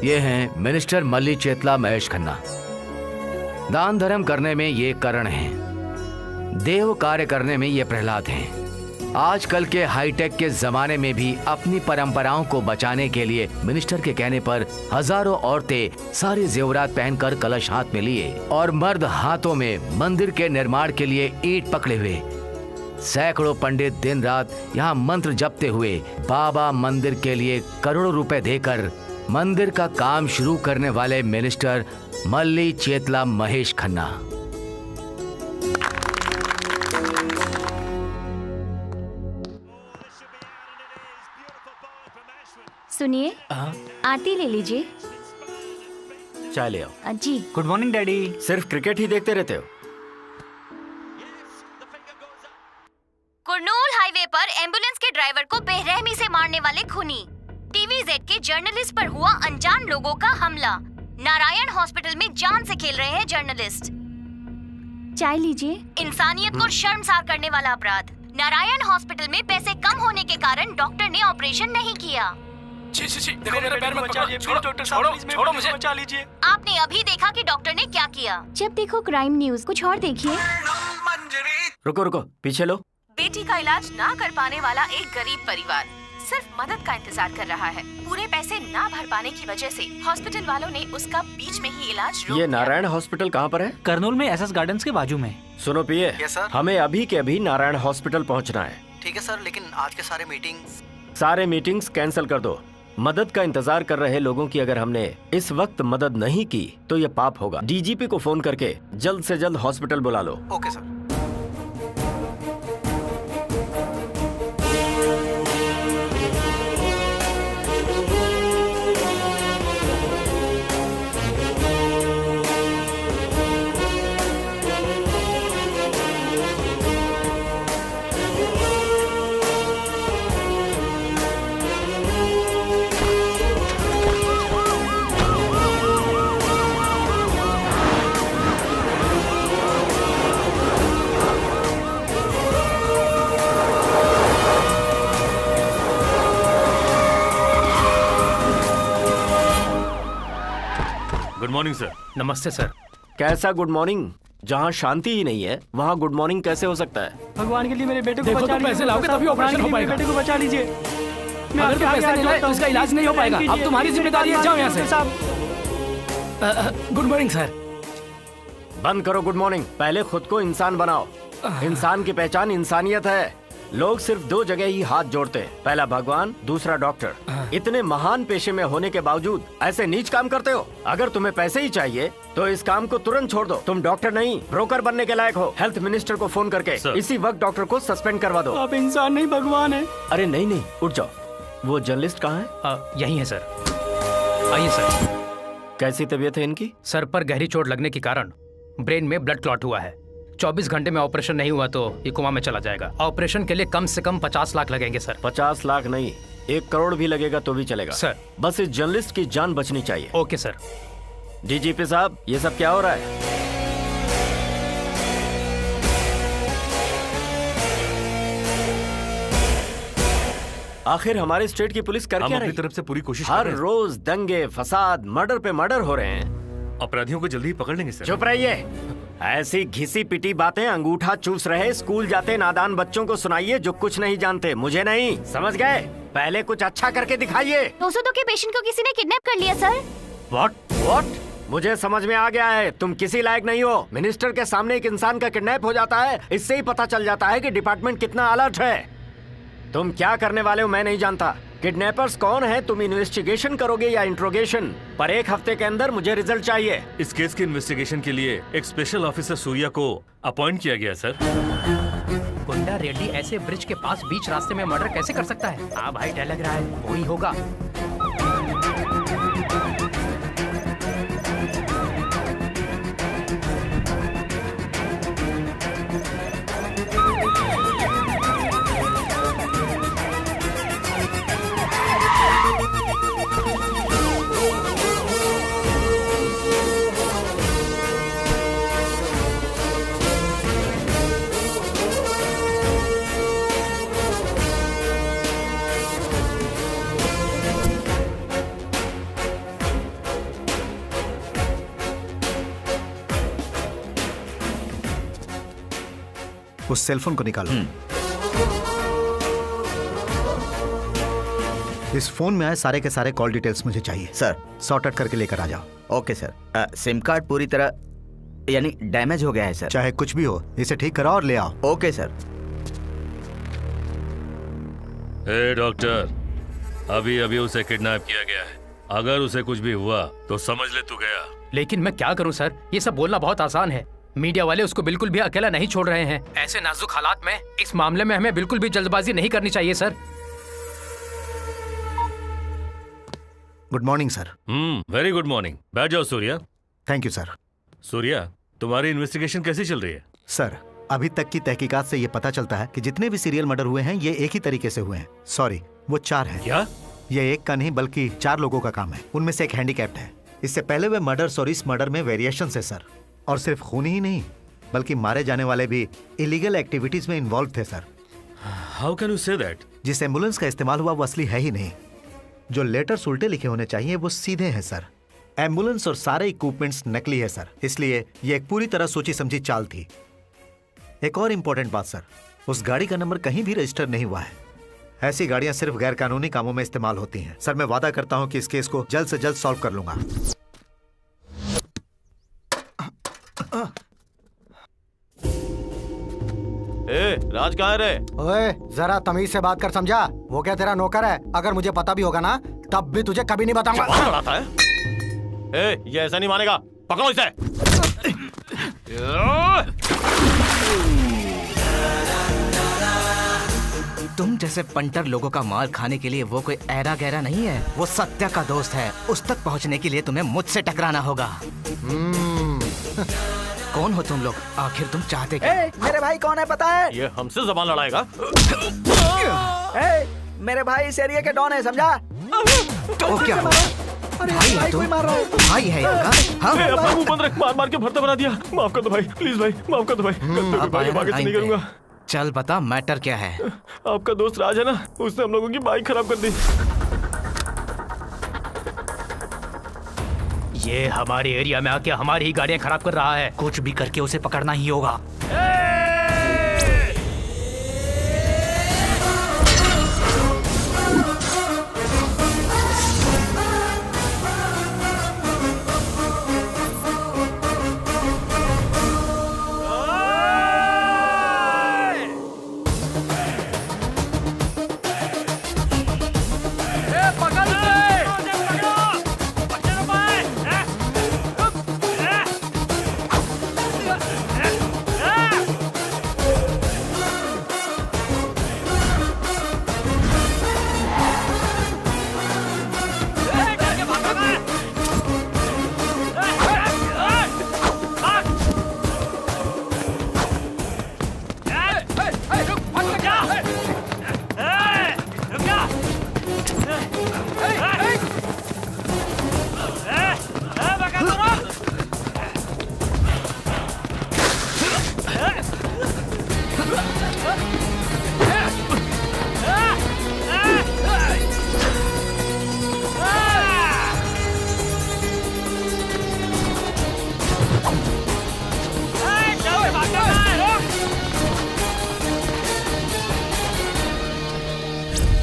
ये हैं मिनिस्टर मल्ली चेतला महेश खन्ना। दान धर्म करने में ये करण हैं, देव कार्य करने में ये प्रहलाद हैं। आजकल के हाईटेक के जमाने में भी अपनी परंपराओं को बचाने के लिए मिनिस्टर के कहने पर हजारों औरतें सारे जेवरात पहनकर कलश हाथ में लिए और मर्द हाथों में मंदिर के निर्माण के लिए ईंट पकड़े हुए। सैकड़ों पंडित दिन रात यहाँ मंत्र जपते हुए बाबा मंदिर के लिए करोड़ों रुपए देकर मंदिर का काम शुरू करने वाले मिनिस्टर मल्ली चेतला महेश खन्ना। सुनिए, आरती ले लीजिए। चाय ले आओ। जी। Good morning daddy. सिर्फ क्रिकेट ही देखते रहते हो? कुरनूल हाईवे पर एम्बुलेंस के ड्राइवर को बेरहमी से मारने वाले खूनी। टीवीजेड के जर्नलिस्ट पर हुआ अनजान लोगों का हमला। नारायण हॉस्पिटल में जान से खेल रहे हैं जर्नलिस्ट। चाय लीजिए। इंसानियत को शर्मसार करने वाला अपराध। नारायण हॉस्पिटल में पैसे कम होने के कारण डॉक्टर ने ऑपरेशन नहीं किया। देखो मेरे पैर मत पकड़ो, छोड़ो मुझे, बचा लीजिए। आपने अभी देखा कि डॉक्टर ने क्या किया। जब देखो क्राइम न्यूज, कुछ और देखिए। रुको रुको, पीछे लो। बेटी का इलाज ना कर पाने वाला एक गरीब परिवार सिर्फ मदद का इंतजार कर रहा है। पूरे पैसे ना भर पाने की वजह से हॉस्पिटल वालों ने उसका बीच में ही इलाज रोक ये दिया। नारायण हॉस्पिटल कहाँ पर है? करनूल में एसएस गार्डन्स के बाजू में। सुनो पिए, यस सर। हमें अभी के अभी नारायण हॉस्पिटल पहुँचना है। ठीक है सर, लेकिन आज के सारे मीटिंग्स कैंसिल कर दो। मदद का इंतजार कर रहे लोगों की अगर हमने इस वक्त मदद नहीं की तो ये पाप होगा। डीजीपी को फोन करके जल्द से जल्द हॉस्पिटल बुला लो। Okay sir. Good morning sir. नमस्ते सर। कैसा गुड मॉर्निंग? जहाँ शांति ही नहीं है वहाँ गुड मॉर्निंग कैसे हो सकता है? भगवान के लिए मेरे बेटे को देखो, बचा तुम पैसे लाओगे तभी ऑपरेशन हो पाएगा। बेटे को बचा लीजिए। अगर तुम पैसे नहीं लाए तो इसका इलाज नहीं हो पाएगा। अब तुम्हारी जिम्मेदारी है, जाओ यहाँ से। Good morning sir. बंद करो गुड मॉर्निंग, पहले खुद को इंसान बनाओ। इंसान की पहचान इंसानियत है। लोग सिर्फ दो जगह ही हाथ जोड़ते हैं, पहला भगवान, दूसरा डॉक्टर। इतने महान पेशे में होने के बावजूद ऐसे नीच काम करते हो। अगर तुम्हें पैसे ही चाहिए तो इस काम को तुरंत छोड़ दो। तुम डॉक्टर नहीं, ब्रोकर बनने के लायक हो। हेल्थ मिनिस्टर को फोन करके इसी वक्त डॉक्टर को सस्पेंड करवा दो। आप इंसान नहीं भगवान है। अरे नहीं नहीं, उठ जाओ। वो जर्नलिस्ट कहाँ है? यही है सर। आइए सर। कैसी तबीयत है इनकी? सर पर गहरी चोट लगने के कारण ब्रेन में ब्लड क्लॉट हुआ है। 24 घंटे में ऑपरेशन नहीं हुआ तो ये कोमा में चला जाएगा। ऑपरेशन के लिए कम से कम 50 लाख लगेंगे सर। 50 लाख नहीं, 1 करोड़ भी लगेगा तो भी चलेगा सर। बस इस जर्नलिस्ट की जान बचनी चाहिए। Okay sir. डीजीपी साहब, ये सब क्या हो रहा है? आखिर हमारे स्टेट की पुलिस कर क्या रही? अपनी तरफ से पूरी कोशिश कर हर रहे हैं। रोज दंगे, फसाद, मर्डर पे मर्डर हो रहे हैं। अपराधियों को जल्दी ही पकड़ लेंगे सर। चुप रहिए। ऐसी घिसी पिटी बातें अंगूठा चूस रहे स्कूल जाते नादान बच्चों को सुनाइए जो कुछ नहीं जानते। मुझे नहीं, समझ गए? पहले कुछ अच्छा करके दिखाइए। 202 के पेशेंट को किसी ने किडनैप कर लिया सर। व्हाट? मुझे समझ में आ गया है, तुम किसी लायक नहीं हो। मिनिस्टर के सामने एक इंसान का किडनैप हो जाता है, इससे ही पता चल जाता है कि डिपार्टमेंट कितना अलर्ट है। तुम क्या करने वाले हो मैं नहीं जानता। किडनैपर्स कौन है तुम इन्वेस्टिगेशन करोगे या इंट्रोगेशन? पर 1 हफ्ते के अंदर मुझे रिजल्ट चाहिए। इस केस के इन्वेस्टिगेशन के लिए एक स्पेशल ऑफिसर सूर्या को अपॉइंट किया गया सर। गुंडा रेड्डी ऐसे ब्रिज के पास बीच रास्ते में मर्डर कैसे कर सकता है? हाँ भाई, डर लग रहा है वही होगा। उस सेलफोन को निकालो। इस फोन में आए सारे के सारे कॉल डिटेल्स मुझे चाहिए। सर। सॉर्ट आउट करके लेकर आ जाओ। Okay sir. सिम कार्ड पूरी तरह यानी डैमेज हो गया है सर। चाहे कुछ भी हो, इसे ठीक कराओ और ले आओ। Okay sir. ए डॉक्टर, अभी अभी उसे किडनैप किया गया है। अगर उसे कुछ भी हुआ तो समझ ले तू गया। लेकिन मैं क्या करूं सर, ये सब बोलना बहुत आसान है। मीडिया वाले उसको बिल्कुल भी अकेला नहीं छोड़ रहे हैं। ऐसे नाजुक हालात में इस मामले में हमें बिल्कुल भी जल्दबाजी नहीं करनी चाहिए sir. Good morning sir. Very good morning. बैठ जाओ Surya. Thank you sir. Surya, तुम्हारी इन्वेस्टिगेशन कैसी चल रही है? सर, अभी तक की तहकीकात से ये पता चलता है कि जितने भी सीरियल मर्डर हुए हैं ये एक ही तरीके से हुए हैं। सॉरी, वो 4 हैं। क्या? ये एक का नहीं बल्कि 4 लोगों का काम है। उनमें से एक हैंडीकैप्ड है। इससे पहले वे मर्डर्स और इस मर्डर में वेरिएशन है सर। और सिर्फ खून ही नहीं बल्कि मारे जाने वाले भी इलीगल एक्टिविटीज में इन्वॉल्व थे sir. How can you say that? जिस एम्बुलेंस का इस्तेमाल हुआ वो असली है ही नहीं। जो लेटर्स उल्टे लिखे होने चाहिए वो सीधे हैं सर। एम्बुलेंस और सारे इक्विपमेंट्स नकली है सर। इसलिए ये एक पूरी तरह सोची समझी चाल थी। एक और इम्पोर्टेंट बात सर, उस गाड़ी का नंबर कहीं भी रजिस्टर नहीं हुआ है। ऐसी गाड़ियां सिर्फ गैर कानूनी कामों में इस्तेमाल होती हैं। सर, मैं वादा करता हूं कि इस केस को जल्द से जल्द सॉल्व कर लूंगा। राज कहाँ रे? ओए, जरा तमीज से बात कर, समझा? वो क्या तेरा नौकर है? अगर मुझे पता भी होगा ना तब भी तुझे कभी नहीं बताऊंगा। है? ये ऐसा नहीं मानेगा। पकड़ो इसे। तुम जैसे पंटर लोगों का माल खाने के लिए वो कोई ऐरा गहरा नहीं है। वो सत्या का दोस्त है। उस तक पहुंचने के लिए तुम्हें मुझसे टकराना होगा। कौन हो तुम लोग? आखिर तुम चाहते क्या? मेरे भाई कौन है पता है? ये हमसे जबान लड़ाएगा। मेरे भाई इस एरिया के डॉन है, समझा? तो क्या हुआ? भाई है तुम? भाई है इनका? हाँ? अपना मुंह बंद रख। मार मार के भरता बना दिया। माफ कर दो भाई, प्लीज भाई, माफ कर दो भाई। अब आया ना आगे से नहीं टाइम पे। करूंगा। चल बता, मैटर क्या है? आपका दोस्त राज है ना, उसने हम लोगों की बाइक खराब कर दी। ये हमारे एरिया में आके हमारी ही गाड़ियां खराब कर रहा है। कुछ भी करके उसे पकड़ना ही होगा।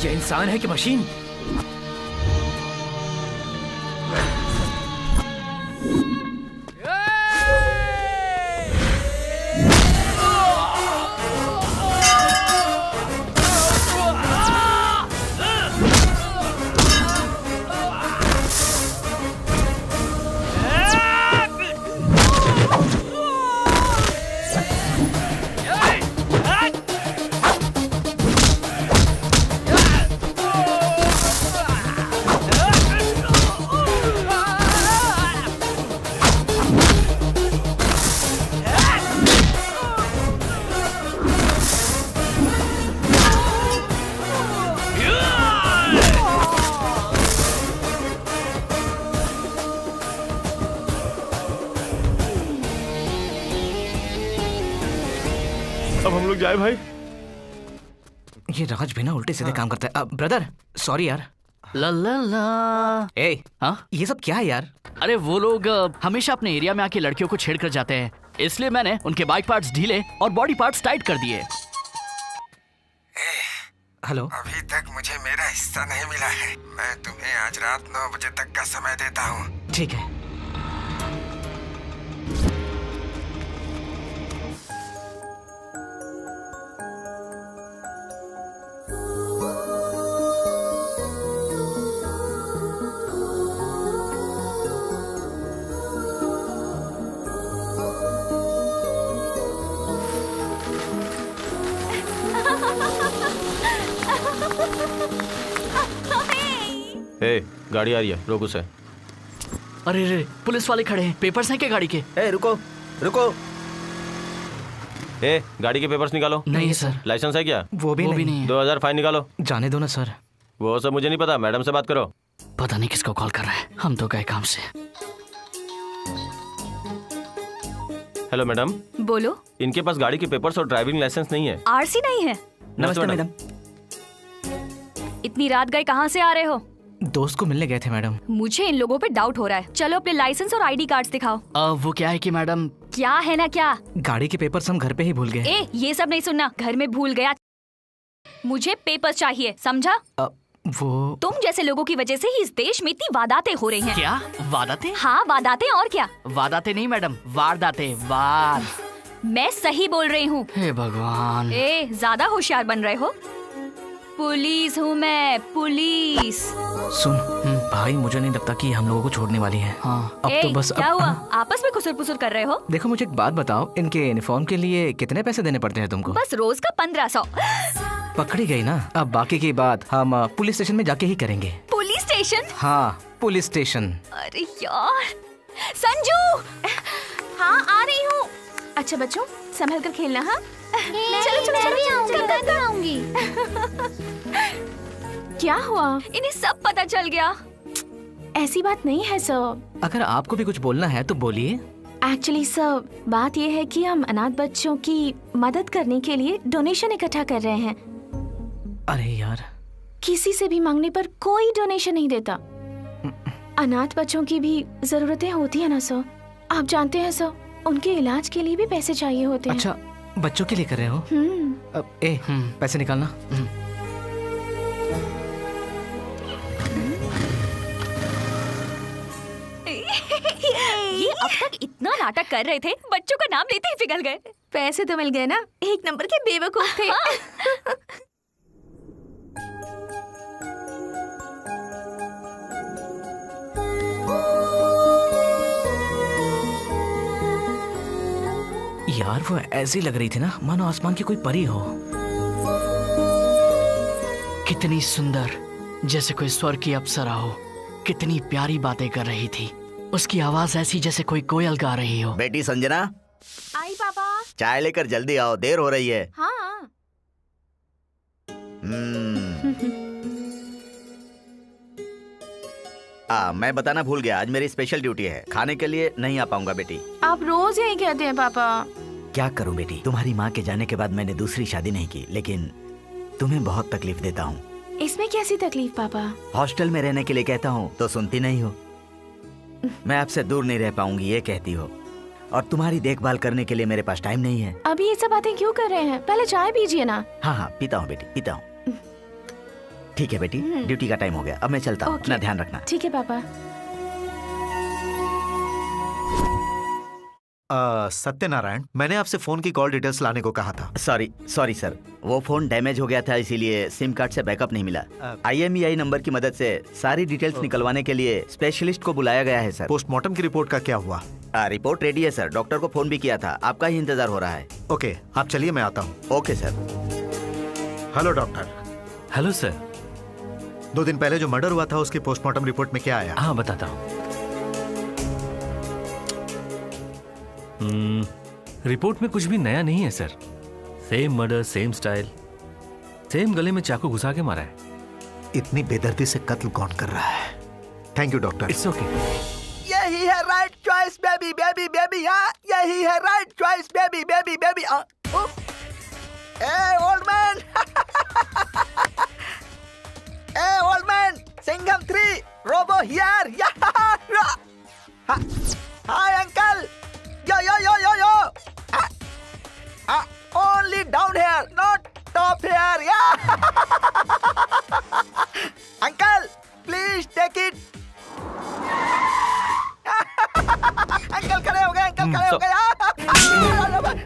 ये इंसान है कि मशीन? अब हम लोग जाए भाई। ये राज भी ना उल्टे सीधे काम करता है। ब्रदर, सॉरी यार। ला ला ला। ए, हाँ? ये सब क्या है यार? अरे वो लोग हमेशा अपने एरिया में आके लड़कियों को छेड़ कर जाते हैं। इसलिए मैंने उनके बाइक पार्ट्स ढीले और बॉडी पार्ट्स टाइट कर दिए। हेलो, अभी तक मुझे मेरा हिस्सा नहीं मिला है। मैं तुम्हें आज रात 9 बजे तक का समय देता हूँ। ठीक है। गाड़ी आ रही है, रोक उसे। अरे रे, पुलिस वाले खड़े हैं। पेपर्स हैं क्या गाड़ी के? रुको रुको। गाड़ी के पेपर्स निकालो। नहीं सर। लाइसेंस है क्या? वो भी नहीं। 2000 फाइन निकालो। जाने दो ना सर। वो सब मुझे नहीं पता, मैडम से बात करो। पता नहीं किसको कॉल कर रहा है, हम तो गए काम से। Hello madam. बोलो। इनके पास गाड़ी के पेपर्स और ड्राइविंग लाइसेंस नहीं है। आरसी नहीं है? नमस्ते मैडम। इतनी रात गए कहाँ से आ रहे हो? दोस्त को मिलने गए थे मैडम। मुझे इन लोगों पे डाउट हो रहा है। चलो अपने लाइसेंस और आईडी कार्ड्स दिखाओ। वो क्या है कि मैडम, क्या है ना क्या? गाड़ी के पेपर्स हम घर पे ही भूल गए। ये सब नहीं सुनना, घर में भूल गया। मुझे पेपर्स चाहिए, समझा? वो तुम जैसे लोगों की वजह से ही इस देश में इतनी वारदातें हो रही हैं। क्या वारदातें? हाँ वारदातें, और क्या? वारदातें नहीं मैडम, वारदातें। वार मैं सही बोल रही हूँ। हे भगवान। ज्यादा होशियार बन रहे हो। पुलिस हूँ मैं, पुलिस। सुन भाई, मुझे नहीं लगता कि हम लोगों को छोड़ने वाली है। हाँ। अब तो बस क्या हुआ? आपस में खुसर पुसर कर रहे हो? देखो मुझे एक बात बताओ, इनके यूनिफॉर्म के लिए कितने पैसे देने पड़ते हैं तुमको? बस रोज का 1500। पकड़ी गई ना। अब बाकी की बात हम पुलिस स्टेशन में जाके ही करेंगे। Police station? हाँ, पुलिस स्टेशन। अरे यार, संजू। हाँ आ रही हूँ। अच्छा बच्चों, संभल कर खेलना। हाँ चलो चलो चलो आऊंगी। क्या हुआ? इन्हें सब पता चल गया। ऐसी बात नहीं है सर। अगर आपको भी कुछ बोलना है तो बोलिए। एक्चुअली सर, बात ये है कि हम अनाथ बच्चों की मदद करने के लिए डोनेशन इकट्ठा कर रहे हैं। अरे यार, किसी से भी मांगने पर कोई डोनेशन नहीं देता। अनाथ बच्चों की भी जरूरतें होती है ना सर। आप जानते हैं सर, उनके इलाज के लिए भी पैसे चाहिए होते हैं। अच्छा, बच्चों के लिए कर रहे हो? अब पैसे निकालना। ये अब तक इतना नाटक कर रहे थे, बच्चों का नाम लेते ही पिघल गए। पैसे तो मिल गए ना, एक नंबर के बेवकूफ थे। यार वो ऐसी लग रही थी ना मानो आसमान की कोई परी हो। कितनी सुंदर, जैसे कोई स्वर्ग की अप्सरा हो। कितनी प्यारी बातें कर रही थी। उसकी आवाज ऐसी जैसे कोई कोयल गा रही हो। बेटी संजना, आई पापा। चाय लेकर जल्दी आओ, देर हो रही है। हाँ। मैं बताना भूल गया, आज मेरी स्पेशल ड्यूटी है, खाने के लिए नहीं आ पाऊंगा बेटी। आप रोज यही कहते हैं पापा। क्या करूं बेटी, तुम्हारी माँ के जाने के बाद मैंने दूसरी शादी नहीं की, लेकिन तुम्हें बहुत तकलीफ देता हूँ। इसमें कैसी तकलीफ पापा? हॉस्टल में रहने के लिए कहता हूँ तो सुनती नहीं हो। मैं आपसे दूर नहीं रह पाऊंगी ये कहती हो, और तुम्हारी देखभाल करने के लिए मेरे पास टाइम नहीं है। अभी ये सब बातें क्यों कर रहे हैं? पहले चाय पीजिए ना। हाँ पीता हूँ बेटी, पीता हूँ। ठीक है बेटी, ड्यूटी का टाइम हो गया, अब मैं चलता हूँ। अपना ध्यान रखना। ठीक है पापा। सत्यनारायण, मैंने आपसे फोन की कॉल डिटेल्स लाने को कहा था। सॉरी सर, वो फोन डैमेज हो गया था, इसीलिए सिम कार्ड से बैकअप नहीं मिला। IMEI नंबर की मदद से सारी डिटेल्स निकलवाने के लिए स्पेशलिस्ट को बुलाया गया है सर। पोस्टमार्टम की रिपोर्ट का क्या हुआ? रिपोर्ट रेडी है सर, डॉक्टर को फोन भी किया था, आपका ही इंतजार हो रहा है। ओके, आप चलिए, मैं आता हूँ। Okay sir. Hello doctor. Hello sir. 2 दिन पहले जो मर्डर हुआ था उसकी पोस्टमार्टम रिपोर्ट में क्या आया? हाँ बताता हूँ। रिपोर्ट में कुछ भी नया नहीं है sir. Same murder, same style, same गले में चाकू घुसा के मारा है। इतनी बेदर्दी से कत्ल कौन कर रहा है? Thank you doctor. It's okay. यही है right choice baby baby baby. हाँ यही है right choice baby baby baby. A old man, a old man, Singham 3 robo here. Hi uncle, yo yo yo yo yo. Uncle please take it. Uncle खड़े हो गए, uncle खड़े हो गए।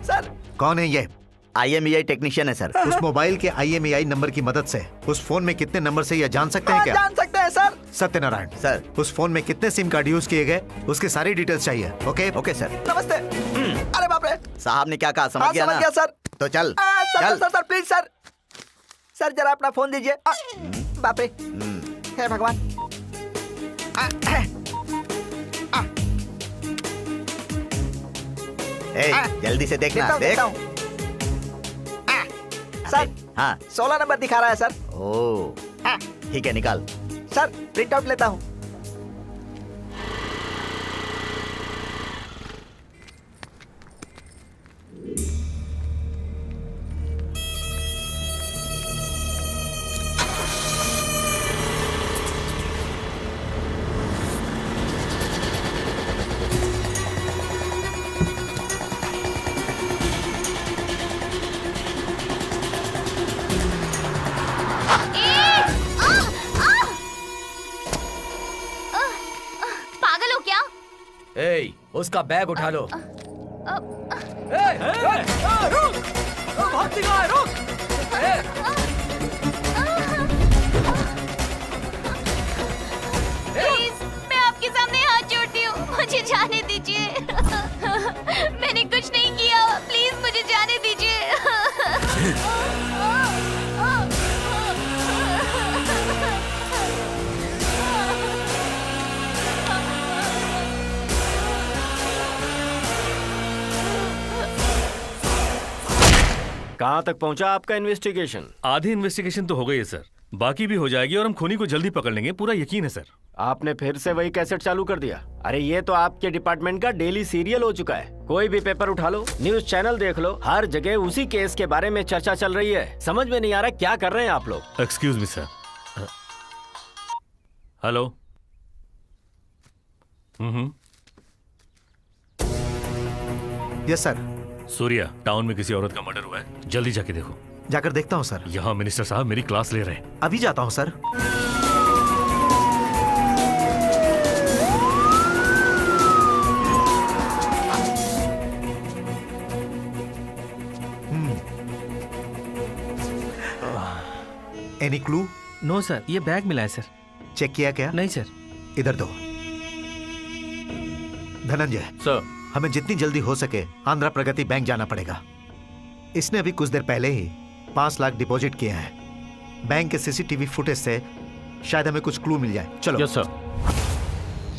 Sir कौन है ये? IMEI टेक्नीशियन है सर। उस मोबाइल के IMEI नंबर की मदद से उस फोन में कितने नंबर से यह जान सकते हैं क्या? जान सकते हैं सर। सत्यनारायण सर उस फोन में कितने सिम कार्ड यूज किए गए उसकी सारी डिटेल्स चाहिए। Okay okay sir. नमस्ते। अरे बाप रे, साहब ने क्या कहा समझ गया ना? समझ गया सर। तो चल sir sir sir please sir, sir जरा अपना फोन दीजिए। बाप रे, हे भगवान। जल्दी से देखना। देख सर। हाँ 16 नंबर दिखा रहा है सर। ओह ठीक है, निकाल। सर प्रिंट आउट लेता हूँ। उसका बैग उठा लो। प्लीज मैं आपके सामने हाथ जोड़ती हूँ, मुझे जाने दीजिए। मैंने कुछ नहीं किया, प्लीज मुझे जाने दीजिए। कहाँ तक पहुँचा आपका इन्वेस्टिगेशन? आधी इन्वेस्टिगेशन तो हो गई है सर, बाकी भी हो जाएगी और हम खूनी को जल्दी पकड़ लेंगे, पूरा यकीन है सर। आपने फिर से वही कैसेट चालू कर दिया? अरे ये तो आपके डिपार्टमेंट का डेली सीरियल हो चुका है। कोई भी पेपर उठा लो, न्यूज चैनल देख लो, हर जगह उसी केस के बारे में चर्चा चल रही है। समझ में नहीं आ रहा क्या कर रहे हैं आप लोग। Excuse me sir. Hello. Yes sir. Surya, town में किसी औरत का मर्डर हुआ है, जल्दी जाके देखो। जाकर देखता हूँ सर। यहाँ मिनिस्टर साहब मेरी क्लास ले रहे हैं। अभी जाता हूँ sir. Any clue? No sir, ये बैग मिला है सर। चेक किया क्या? नहीं सर। इधर दो। धनंजय सर, हमें जितनी जल्दी हो सके आंध्रा प्रगति बैंक जाना पड़ेगा। इसने अभी कुछ देर पहले ही 5 लाख डिपॉजिट किए हैं। बैंक के CCTV फुटेज से शायद हमें कुछ क्लू मिल जाए। चलो। Yes sir.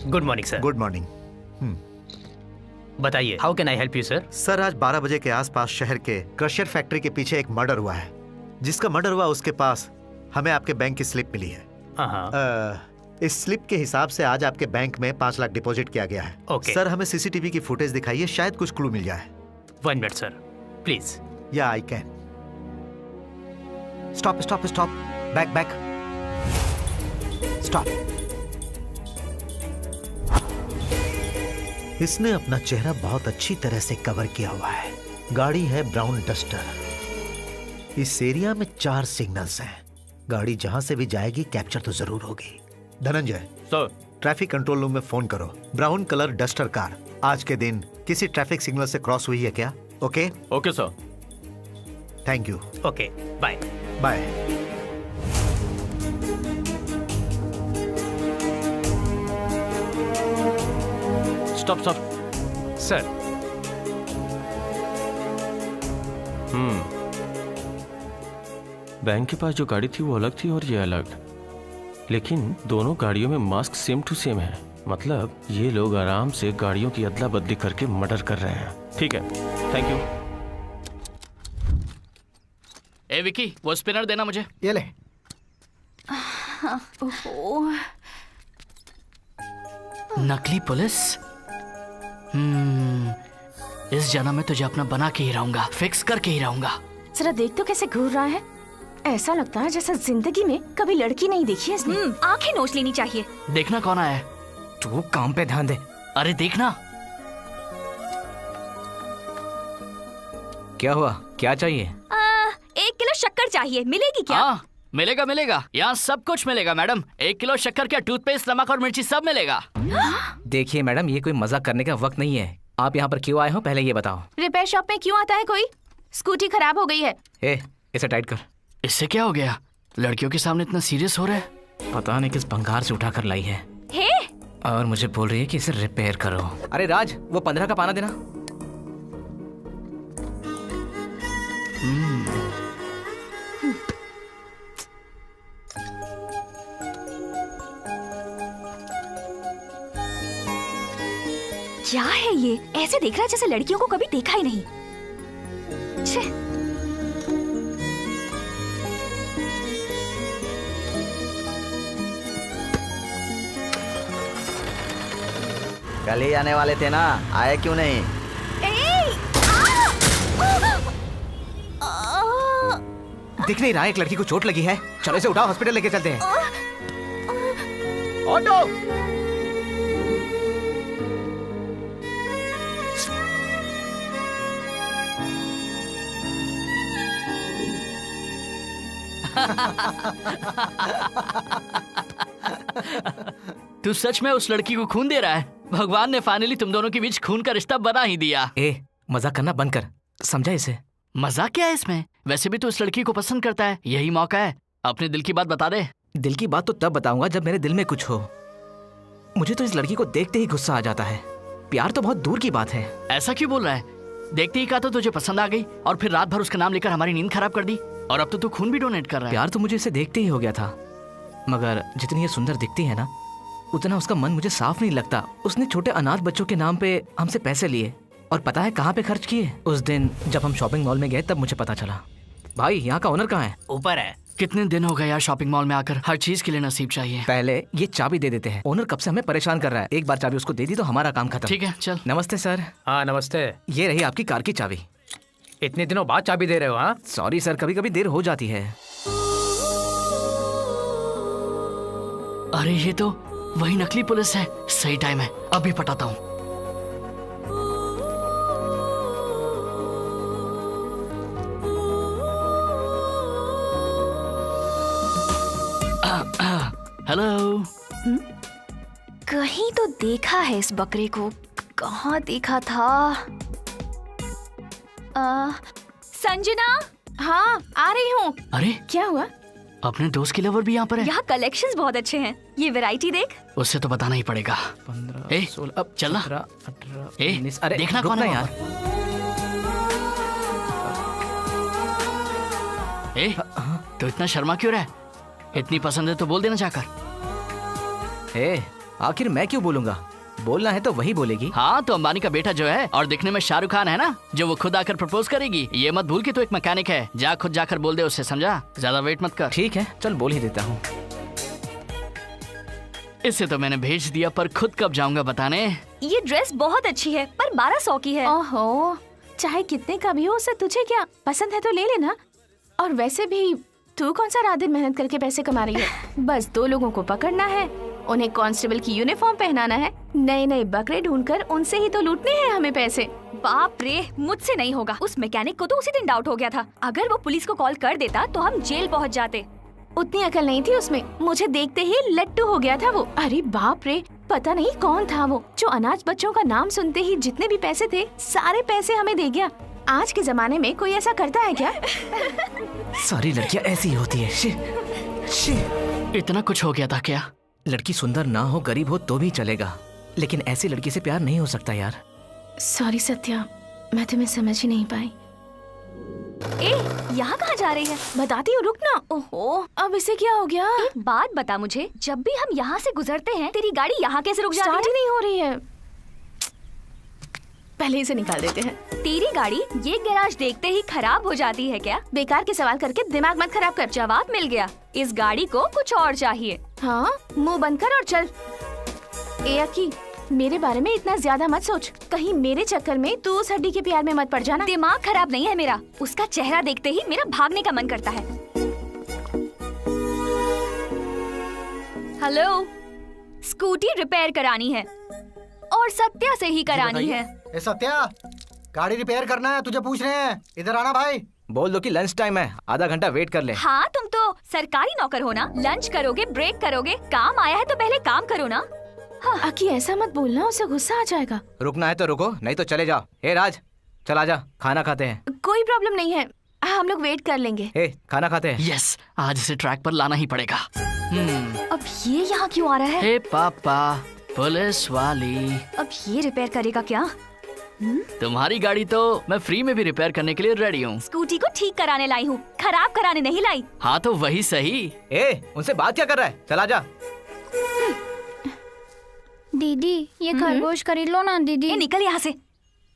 Good morning sir. Good morning. बताइए, how can I help you sir? Sir आज 12 बजे के आसपास शहर के क्रशर फैक्ट्री के पीछे एक मर्डर हुआ है। जिसका मर्डर हुआ उसके पास हमें आपके बैंक की स्लिप मिली है। इस स्लिप के हिसाब से आज आपके बैंक में 5 लाख डिपॉजिट किया गया है। Okay. सर हमें CCTV की फुटेज दिखाइए, शायद कुछ क्लू मिल जाए। 1 मिनट सर, प्लीज। या I can. Stop stop stop, back back, stop. इसने अपना चेहरा बहुत अच्छी तरह से कवर किया हुआ है। गाड़ी है ब्राउन डस्टर। इस एरिया में 4 सिग्नल्स हैं। गाड़ी जहां से भी जाएगी कैप्चर तो जरूर होगी। Dhananjay sir, traffic control room में फोन करो। ब्राउन कलर डस्टर कार आज के दिन किसी ट्रैफिक सिग्नल से क्रॉस हुई है क्या? Okay okay sir. Thank you. Okay bye bye. Stop stop sir. Bank के पास जो गाड़ी थी वो अलग थी और ये अलग, लेकिन दोनों गाड़ियों में मास्क सेम टू सेम है। मतलब ये लोग आराम से गाड़ियों की अदला बदली करके मर्डर कर रहे हैं। ठीक है, थैंक यू। ए विकी, वो स्पिनर देना मुझे। ये ले। नकली पुलिस? इस जन्म में तुझे अपना बना के ही रहूंगा, फिक्स करके ही रहूंगा। जरा देख तो कैसे घूर रहा है। ऐसा लगता है जैसे जिंदगी में कभी लड़की नहीं देखी है इसने। आंखें नोच लेनी चाहिए। देखना कौन आया है। तू काम पे ध्यान दे। अरे देखना। क्या हुआ, क्या चाहिए? 1 किलो शक्कर चाहिए, मिलेगी क्या? हाँ मिलेगा मिलेगा, यहाँ सब कुछ मिलेगा मैडम। 1 किलो शक्कर, क्या टूथपेस्ट, नमक और मिर्ची सब मिलेगा। देखिए मैडम, ये कोई मजाक करने का वक्त नहीं है। आप यहाँ पर क्यों आए हो पहले ये बताओ। रिपेयर शॉप में क्यों आता है कोई? स्कूटी खराब हो गई है। इसे टाइट कर। इससे क्या हो गया? लड़कियों के सामने इतना सीरियस हो रहा है। पता नहीं किस भंगार से उठा कर लाई है। हे? और मुझे बोल रही है कि इसे रिपेयर करो। अरे राज, वो 15 का पाना देना। क्या है ये? ऐसे देख रहा है जैसे लड़कियों को कभी देखा ही नहीं। छे। कल ही आने वाले थे ना, आए क्यों नहीं? दिख नहीं रहा है एक लड़की को चोट लगी है। चलो इसे उठाओ, हॉस्पिटल लेके चलते हैं। ऑटो। तू सच में उस लड़की को खून दे रहा है? भगवान ने फाइनली तुम दोनों के बीच खून का रिश्ता बना ही दिया। मजाक करना बंद कर, समझा इसे? मजाक क्या है इसमें? वैसे भी तू इस लड़की को पसंद करता है, यही मौका है। अपने दिल की बात बता दे। दिल की बात तो तब बताऊंगा जब मेरे दिल में कुछ हो। मुझे तो इस लड़की को देखते ही गुस्सा आ जाता है। प्यार तो बहुत दूर की बात है। ऐसा क्यों बोल रहा है? देखते ही कहा तो तुझे पसंद आ गई और फिर रात भर उसका नाम लेकर हमारी नींद खराब कर दी, और अब तो तू खून भी डोनेट कर रहा है। प्यार तो मुझे इसे देखते ही हो गया था, मगर जितनी ये सुंदर दिखती है ना, उतना उसका मन मुझे साफ नहीं लगता। उसने छोटे अनाथ बच्चों के नाम पे हमसे पैसे लिए, और पता है कहाँ पे खर्च किए? उस दिन जब हम शॉपिंग मॉल में गए तब मुझे पता चला। भाई, यहाँ का ओनर कहाँ है? ऊपर है। कितने दिन हो गए यार शॉपिंग मॉल में आकर, हर चीज के लिए नसीब चाहिए। पहले ये चाबी दे देते हैं। ओनर कब से हमें परेशान कर रहा है। एक बार चाबी उसको दे दी तो हमारा काम खत्म। ठीक है, चल। नमस्ते सर। हाँ नमस्ते। ये रही आपकी कार की चाबी। इतने दिनों बाद चाबी दे रहे हो? हाँ सॉरी सर, कभी कभी देर हो जाती है। अरे ये तो वही नकली पुलिस है। सही टाइम है, अभी पटाता हूँ। हेलो। कहीं तो देखा है इस बकरे को। कहाँ देखा था? संजना। हाँ आ रही हूँ। अरे क्या हुआ? अपने दोस्त की लवर भी यहाँ पर है। यहाँ कलेक्शंस बहुत अच्छे हैं। ये वैरायटी देख। उससे तो बताना ही पड़ेगा। 15, 16, अब चलना। 17, 18, ए, 19। अरे देखना कौन रुकना है यार। तो इतना शर्मा क्यों रहा है? इतनी पसंद है तो बोल देना जाकर। आखिर मैं क्यों बोलूंगा? बोलना है तो वही बोलेगी। हाँ तो अंबानी का बेटा जो है और दिखने में शाहरुख खान है ना, जो वो खुद आकर प्रपोज करेगी। ये मत भूल कि तू एक मैकेनिक है। जा खुद जाकर बोल दे उससे, समझा? ज्यादा वेट मत कर। ठीक है, चल बोल ही देता हूँ। इससे तो मैंने भेज दिया, पर खुद कब जाऊंगा बताने। ये ड्रेस बहुत अच्छी है, पर 1200 की है। ओहो, चाहे कितने का भी हो, उससे तुझे क्या? पसंद है तो ले लेना। और वैसे भी तू कौन सा रात दिन मेहनत करके पैसे कमा रही है? बस 2 लोगों को पकड़ना है, उन्हें कांस्टेबल की यूनिफॉर्म पहनाना है, नए नए बकरे ढूंढकर उनसे ही तो लूटने हैं हमें पैसे। बाप रे, मुझसे नहीं होगा। उस मैकेनिक को तो उसी दिन डाउट हो गया था। अगर वो पुलिस को कॉल कर देता तो हम जेल पहुंच जाते। उतनी अकल नहीं थी उसमें, मुझे देखते ही लट्टू हो गया था वो। अरे बाप रे, पता नहीं कौन था वो, जो अनाथ बच्चों का नाम सुनते ही जितने भी पैसे थे सारे पैसे हमें दे गया। आज के जमाने में कोई ऐसा करता है क्या? सारी लड़कियां ऐसी ही होती है। She, she. इतना कुछ हो गया था क्या? लड़की सुंदर ना हो, गरीब हो तो भी चलेगा, लेकिन ऐसी लड़की से प्यार नहीं हो सकता यार। सॉरी सत्या, मैं तुम्हें समझ ही नहीं पाई। यहाँ कहाँ जा रही है? बताती हूँ, रुक ना। ओहो, अब इसे क्या हो गया? एक बात बता मुझे, जब भी हम यहाँ से गुजरते हैं तेरी गाड़ी यहाँ कैसे रुक जाती है? स्टार्ट ही नहीं हो रही है। पहले इसे निकाल देते हैं। तेरी गाड़ी ये गैराज देखते ही खराब हो जाती है क्या? बेकार के सवाल करके दिमाग मत खराब कर। जवाब मिल गया। इस गाड़ी को कुछ और चाहिए। हाँ, मुंह बंद कर और चल। ए अकी, मेरे बारे में इतना ज्यादा मत सोच। कहीं मेरे चक्कर में तू उस हड्डी के प्यार में मत पड़ जाना। दिमाग खराब नहीं है मेरा। उसका चेहरा देखते ही मेरा भागने का मन करता है। हेलो, स्कूटी रिपेयर करानी है और सत्या से ही करानी है। ए सत्या, गाड़ी रिपेयर करना है, तुझे पूछ रहे हैं। इधर आना भाई। बोल दो कि लंच टाइम है, आधा घंटा वेट कर ले। हाँ, तुम तो सरकारी नौकर हो ना, लंच करोगे, ब्रेक करोगे, काम आया है तो पहले काम करो ना। अकी ऐसा मत बोलना, उसे गुस्सा आ जाएगा। रुकना है तो रुको, नहीं तो चले जाओ। ए राज, चल आजा, खाना खाते हैं। कोई प्रॉब्लम नहीं है, हम लोग वेट कर लेंगे। ए खाना खाते हैं। यस, आज इसे ट्रैक पर लाना ही पड़ेगा। अब ये यहाँ क्यों आ रहा है? हे पापा, पुलिस वाली। अब ये रिपेयर करेगा क्या? तुम्हारी गाड़ी तो मैं फ्री में भी रिपेयर करने के लिए रेडी हूँ। स्कूटी को ठीक कराने लाई हूँ, खराब कराने नहीं लाई। हाँ तो वही सही। ए उनसे बात क्या कर रहा है, चला जा। दीदी ये खरगोश खरीद लो ना दीदी। निकल यहाँ से।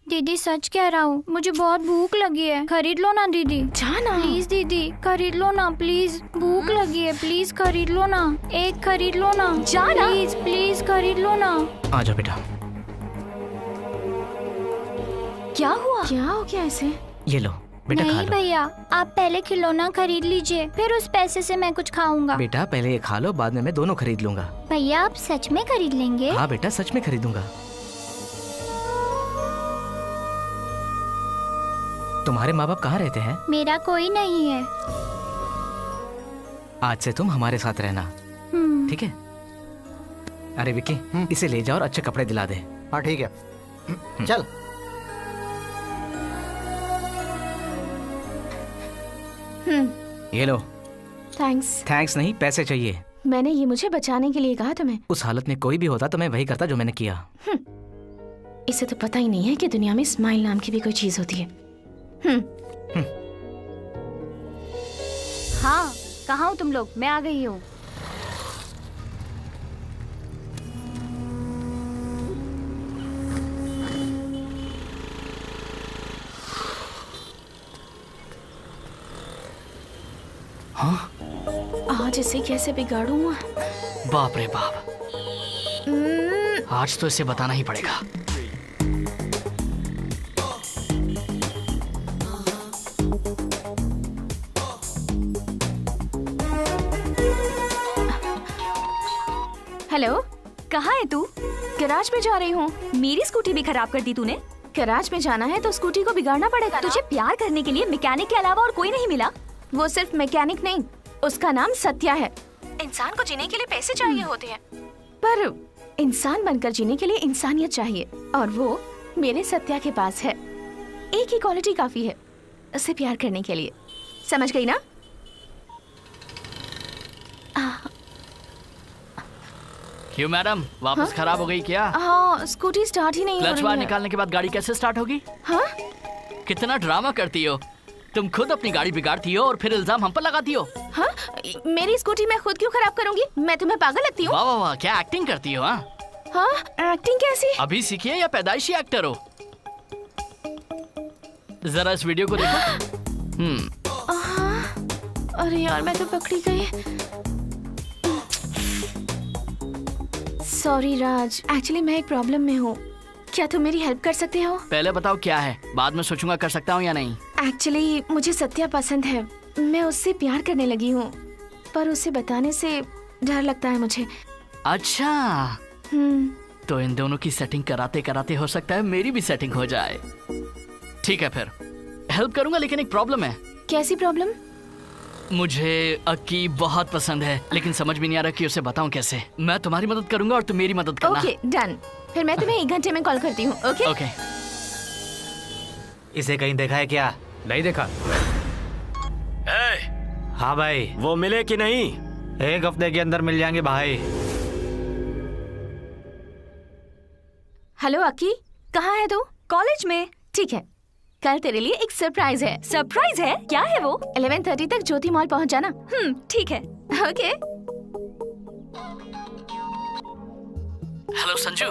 दीदी सच कह रहा हूँ, मुझे बहुत भूख लगी है, खरीद लो ना दीदी। जाना प्लीज दीदी, खरीद लो ना प्लीज, भूख लगी है, प्लीज खरीद लो ना, एक खरीद लो ना। जाना प्लीज प्लीज खरीद लो ना। आ जाओ बेटा। क्या हुआ? क्या हो गया ऐसे? ये लो बेटा, खा नहीं लो। भैया, आप पहले खिलौना खरीद लीजिए, फिर उस पैसे से मैं कुछ खाऊंगा। बेटा पहले ये खा लो, बाद में मैं दोनों खरीद लूंगा। भैया आप सच में खरीद लेंगे? हाँ बेटा, सच में खरीदूंगा। तुम्हारे माँ बाप कहाँ रहते हैं? मेरा कोई नहीं है। आज से तुम हमारे साथ रहना, ठीक है? अरे विक्की, इसे ले जाओ और अच्छे कपड़े दिला दे। हाँ ठीक है, चल। ये लो। थैंक्स। थैंक्स नहीं, पैसे चाहिए। मैंने ये मुझे बचाने के लिए कहा तुम्हें। उस हालत में कोई भी होता तो मैं वही करता जो मैंने किया। इसे तो पता ही नहीं है कि दुनिया में स्माइल नाम की भी कोई चीज होती है। हाँ, कहाँ हो तुम लोग? मैं आ गई हूँ। हाँ? आज इसे कैसे बिगाड़ूं? बाप रे बाप, आज तो इसे बताना ही पड़ेगा। हेलो, कहाँ है तू? गैराज में जा रही हूँ। मेरी स्कूटी भी खराब कर दी तूने। गैराज में जाना है तो स्कूटी को बिगाड़ना पड़ेगा ना? तुझे प्यार करने के लिए मैकेनिक के अलावा और कोई नहीं मिला? वो सिर्फ मैकेनिक नहीं, उसका नाम सत्या है। इंसान को जीने के लिए पैसे चाहिए होते हैं, पर इंसान बनकर जीने के लिए इंसानियत चाहिए, और वो मेरे सत्या के पास है। एक ही क्वालिटी काफी है उसे प्यार करने के लिए। समझ गई ना? क्यों मैडम, वापस खराब हो गई क्या? हाँ, स्कूटी स्टार्ट ही नहीं हो क्लच रही बार है। निकालने के बाद गाड़ी कैसे स्टार्ट होगी? हाँ? कितना ड्रामा करती हो तुम, खुद अपनी गाड़ी बिगाड़ती हो और फिर इल्जाम हम पर लगाती हो। हाँ? मेरी स्कूटी मैं खुद क्यों खराब करूंगी? मैं तुम्हें पागल लगती हूँ? वाह वाह वाह, क्या एक्टिंग करती हो। हाँ, एक्टिंग कैसी? अभी सीखी है या पैदाइशी एक्टर हो? जरा इस वीडियो को देखो। अरे यार, मैं तो पकड़ी गई। सॉरी राज, एक्चुअली मैं एक प्रॉब्लम में हूँ। क्या तुम मेरी हेल्प कर सकते हो? पहले बताओ क्या है, बाद में सोचूंगा कर सकता हूँ या नहीं। एक्चुअली मुझे सत्या पसंद है, मैं उससे प्यार करने लगी हूँ, पर उसे बताने से डर लगता है मुझे। अच्छा, तो इन दोनों की सेटिंग कराते कराते हो सकता है मेरी भी सेटिंग हो जाए। ठीक है, फिर हेल्प करूंगा, लेकिन एक प्रॉब्लम है। कैसी प्रॉब्लम? मुझे अक्की बहुत पसंद है, लेकिन समझ में नहीं आ रहा कि उसे बताऊं कैसे। मैं तुम्हारी मदद करूंगा और तुम मेरी मदद करना। Okay, done. फिर मैं तुम्हें 1 घंटे में कॉल करती हूँ। ओके? ओके। इसे कहीं देखा है क्या? नहीं देखा। हाँ भाई, वो मिले कि नहीं? 1 हफ्ते के अंदर मिल जाएंगे भाई। हेलो अक्की, कहाँ है तू? कॉलेज में। ठीक है, कल तेरे लिए एक सरप्राइज है। सरप्राइज है? क्या है वो? 11:30 तक ज्योति मॉल पहुँच जाना। ठीक है। ओके। हेलो संजू।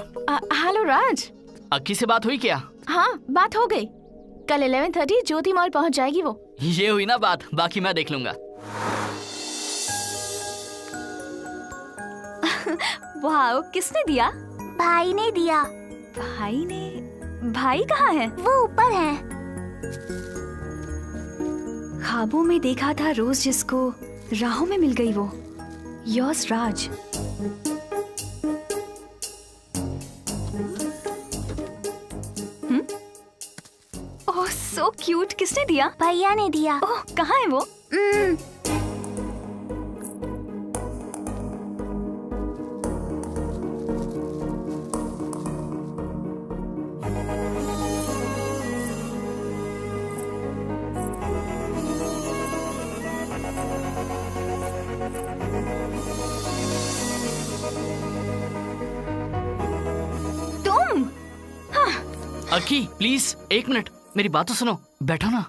हेलो राज। अक्की से बात हुई क्या? हाँ, बात हो गई। कल 11:30 ज्योति मॉल पहुँच जाएगी वो। ये हुई ना बात, बाकी मैं देख लूंगा। वाह, किसने दिया? भाई ने दिया। भाई ने? भाई कहाँ है? वो ऊपर है। ख्वाबों में देखा था रोज जिसको, राहों में मिल गई वो। योर्स राज। ओह सो क्यूट। किसने दिया? भैया ने दिया। ओह, कहाँ है वो? अकी प्लीज 1 मिनट, मेरी बात तो सुनो। बैठो ना।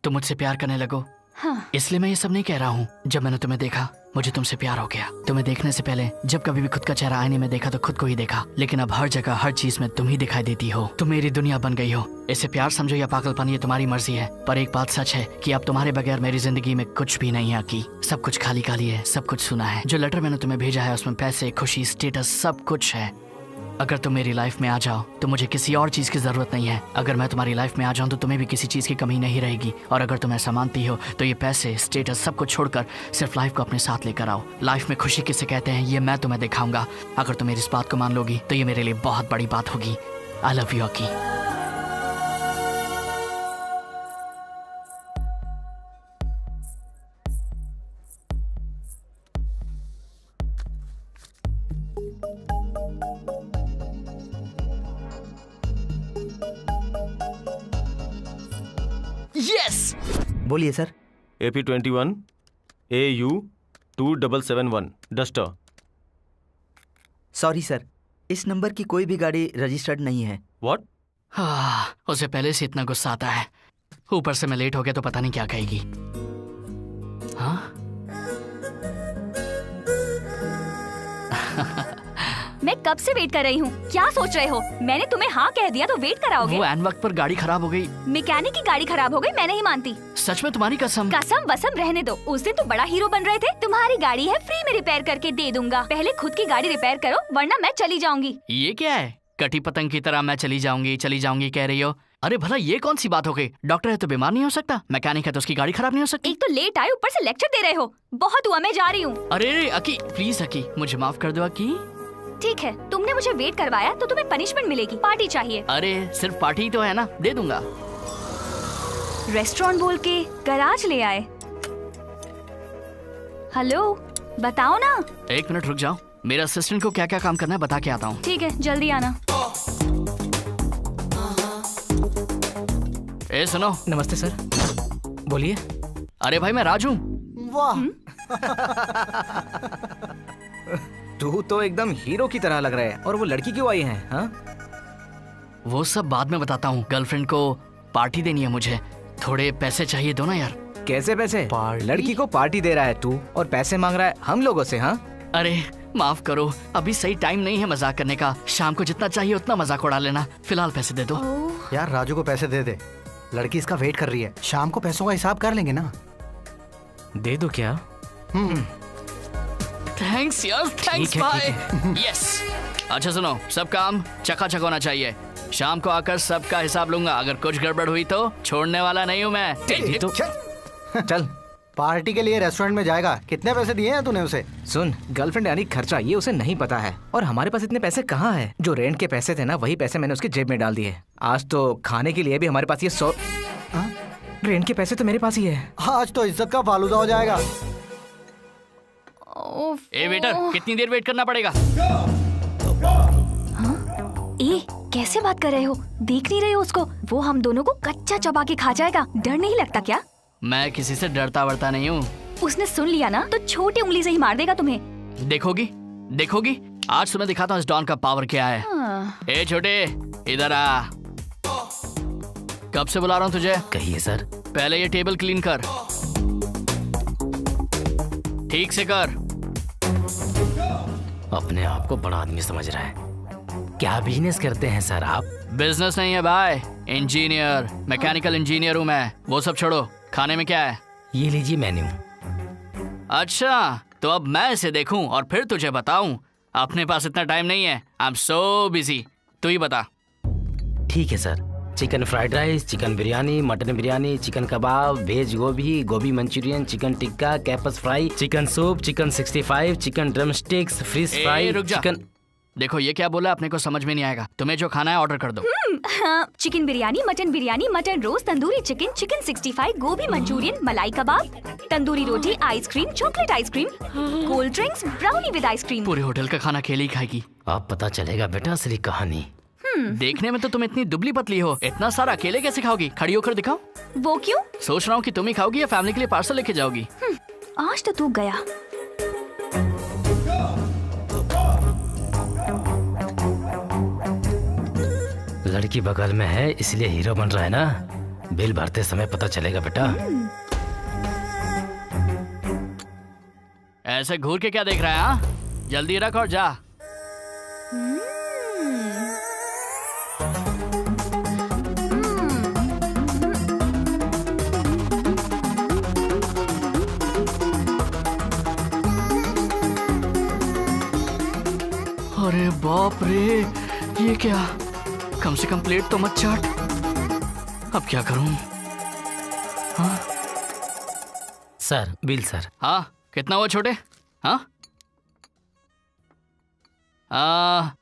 तुम मुझसे प्यार करने लगो। हाँ। इसलिए मैं ये सब नहीं कह रहा हूँ। जब मैंने तुम्हें देखा मुझे तुमसे प्यार हो गया। तुम्हें देखने से पहले जब कभी भी खुद का चेहरा आईने में देखा तो खुद को ही देखा, लेकिन अब हर जगह हर चीज में तुम ही दिखाई देती हो। तुम मेरी दुनिया बन गई हो। इसे प्यार समझो या पागलपन, ये तुम्हारी मर्जी है। पर एक बात सच है कि अब तुम्हारे बगैर मेरी जिंदगी में कुछ भी नहीं है आकी। सब कुछ खाली खाली है, सब कुछ सुना है। जो लेटर मैंने तुम्हें भेजा है उसमें पैसे, खुशी, स्टेटस सब कुछ है। अगर तुम मेरी लाइफ में आ जाओ तो मुझे किसी और चीज की जरूरत नहीं है। अगर मैं तुम्हारी लाइफ में आ जाऊं तो तुम्हें भी किसी चीज की कमी नहीं रहेगी। और अगर तुम ऐसा मानती हो तो ये पैसे, स्टेटस सब कुछ छोड़कर सिर्फ लाइफ को अपने साथ लेकर आओ। लाइफ में खुशी किसे कहते हैं ये मैं तुम्हें दिखाऊंगा। अगर तुम मेरी इस बात को मान लोगी तो ये मेरे लिए बहुत बड़ी बात होगी। I love you Aki. Yes बोलिए sir. AP21 AU 2771 Duster. Sorry sir, इस नंबर की कोई भी गाड़ी रजिस्टर्ड नहीं है। व्हाट? उसे पहले से इतना गुस्सा आता है, ऊपर से मैं लेट हो गया तो पता नहीं क्या कहेगी। हाँ मैं कब से वेट कर रही हूँ। क्या सोच रहे हो? मैंने तुम्हें हाँ कह दिया तो वेट कराओगे? वो एन वक्त पर गाड़ी खराब हो गई। मैकेनिक की गाड़ी खराब हो गई, मैं नहीं मानती। सच में तुम्हारी कसम? कसम वसम रहने दो। उस दिन तो बड़ा हीरो बन रहे थे। तुम्हारी गाड़ी है, फ्री में रिपेयर करके दे दूंगा। पहले खुद की गाड़ी रिपेयर करो वरना मैं चली जाऊंगी। ये क्या है? कटी पतंग की तरह मैं चली जाऊंगी कह रही हो। अरे भला ये कौन सी बात हो गई? डॉक्टर है तो बीमार नहीं हो सकता, मैकेनिक है तो उसकी गाड़ी खराब नहीं हो सकती। एक तो लेट आए, ऊपर से लेक्चर दे रहे हो। बहुत हुआ, मैं जा रही हूँ। अरे अकी प्लीज अकी, मुझे माफ कर दो अकी। ठीक है, तुमने मुझे वेट करवाया तो तुम्हें पनिशमेंट मिलेगी। पार्टी चाहिए। अरे सिर्फ पार्टी ही तो है ना, दे दूंगा। रेस्टोरेंट बोल के गराज ले आए। हेलो, बताओ ना। 1 मिनट रुक जाओ, मेरे असिस्टेंट को क्या क्या काम करना है बता के आता हूँ। ठीक है, जल्दी आना। ए सुनो। नमस्ते सर। बोलिए। अरे भाई मैं राजू। वाह तू तो एकदम हीरो की तरह लग रहा है। और वो लड़की क्यों आई है? हाँ वो सब बाद में बताता हूँ। गर्लफ्रेंड को पार्टी देनी है मुझे, थोड़े पैसे चाहिए, दो ना यार। कैसे पैसे? लड़की को पार्टी दे रहा है तू और पैसे मांग रहा है हम लोगों से? हाँ अरे माफ करो, अभी सही टाइम नहीं है मजाक करने का। शाम को जितना चाहिए उतना मजाक उड़ा लेना। फिलहाल पैसे दे दो। यार राजू को पैसे दे दे, लड़की इसका वेट कर रही है। शाम को पैसों का हिसाब कर लेंगे ना। दे दो क्या? थैंक्स यार, थैंक्स बाय। यस। अच्छा सुनो, सब काम चकाचक होना चाहिए। शाम को आकर सबका हिसाब लूंगा। अगर कुछ गड़बड़ हुई तो छोड़ने वाला नहीं हूँ मैं। तो चल पार्टी के लिए रेस्टोरेंट में जाएगा। कितने पैसे दिए हैं तूने उसे? सुन, गर्लफ्रेंड यानी खर्चा ये उसे नहीं पता है। और हमारे पास इतने पैसे कहाँ हैं? जो रेंट के पैसे थे ना वही पैसे मैंने उसकी जेब में डाल दिए। आज तो खाने के लिए भी हमारे पास ये 100 रेंट के पैसे तो मेरे पास ही है। आज तो इज्जत का फालूदा हो जाएगा। ए वेटर, कितनी देर वेट करना पड़ेगा? ए, कैसे बात कर रहे हो? देख नहीं रहे हो उसको? वो हम दोनों को कच्चा चबा के खा जाएगा। डर नहीं लगता क्या? मैं किसी से डरता वरता नहीं हूँ। उसने सुन लिया ना तो छोटी उंगली से ही मार देगा तुम्हें। देखोगी देखोगी, आज तुम्हें दिखाता हूँ इस डॉन का पावर क्या है। ए छोटे, इधर आ। कब से बुला रहा हूँ तुझे? कहिए सर। पहले ये टेबल क्लीन कर, ठीक से कर। अपने आप को बड़ा आदमी समझ रहा है। क्या बिजनेस करते हैं सर आप? बिजनेस नहीं है भाई, इंजीनियर, मैकेनिकल इंजीनियर हूँ मैं। वो सब छोड़ो, खाने में क्या है? ये लीजिए मेन्यू। अच्छा, तो अब मैं इसे देखूं और फिर तुझे बताऊं? अपने पास इतना टाइम नहीं है। I am so busy. तू ही बता। ठीक है sir. Chicken fried rice, chicken biryani, mutton biryani, chicken kebab, veg gobi, gobi manchurian, chicken tikka, कैपस fry, chicken soup, chicken 65, chicken drumsticks, fish fry, रुक जा। चिकन। देखो ये क्या बोला, अपने को समझ में नहीं आएगा। तुम्हें जो खाना है ऑर्डर कर दो। हाँ, chicken biryani, mutton roast, tandoori chicken, chicken 65, gobi manchurian, malai kebab, tandoori roti, ice cream, chocolate ice cream, cold drinks, brownie with ice cream. पूरे होटल का खाना अकेले ही खाएगी। अब पता चलेगा बेटा असली कहानी। देखने में तो तुम इतनी दुबली पतली हो, इतना सारा अकेले कैसे खाओगी? खड़ी होकर दिखाओ। वो क्यों? सोच रहा हूँ कि तुम ही खाओगी या फैमिली के लिए पार्सल लेके जाओगी। आज तो तू गया। लड़की बगल में है इसलिए हीरो बन रहा है ना। बिल भरते समय पता चलेगा बेटा। ऐसे घूर के क्या देख रहा है? हाँ, जल्दी रख और जा। अरे बाप रे, ये क्या? कम से कम प्लेट तो मत चाट। अब क्या करूं? हाँ? Sir bill sir. हाँ, कितना हुआ छोटे? हाँ?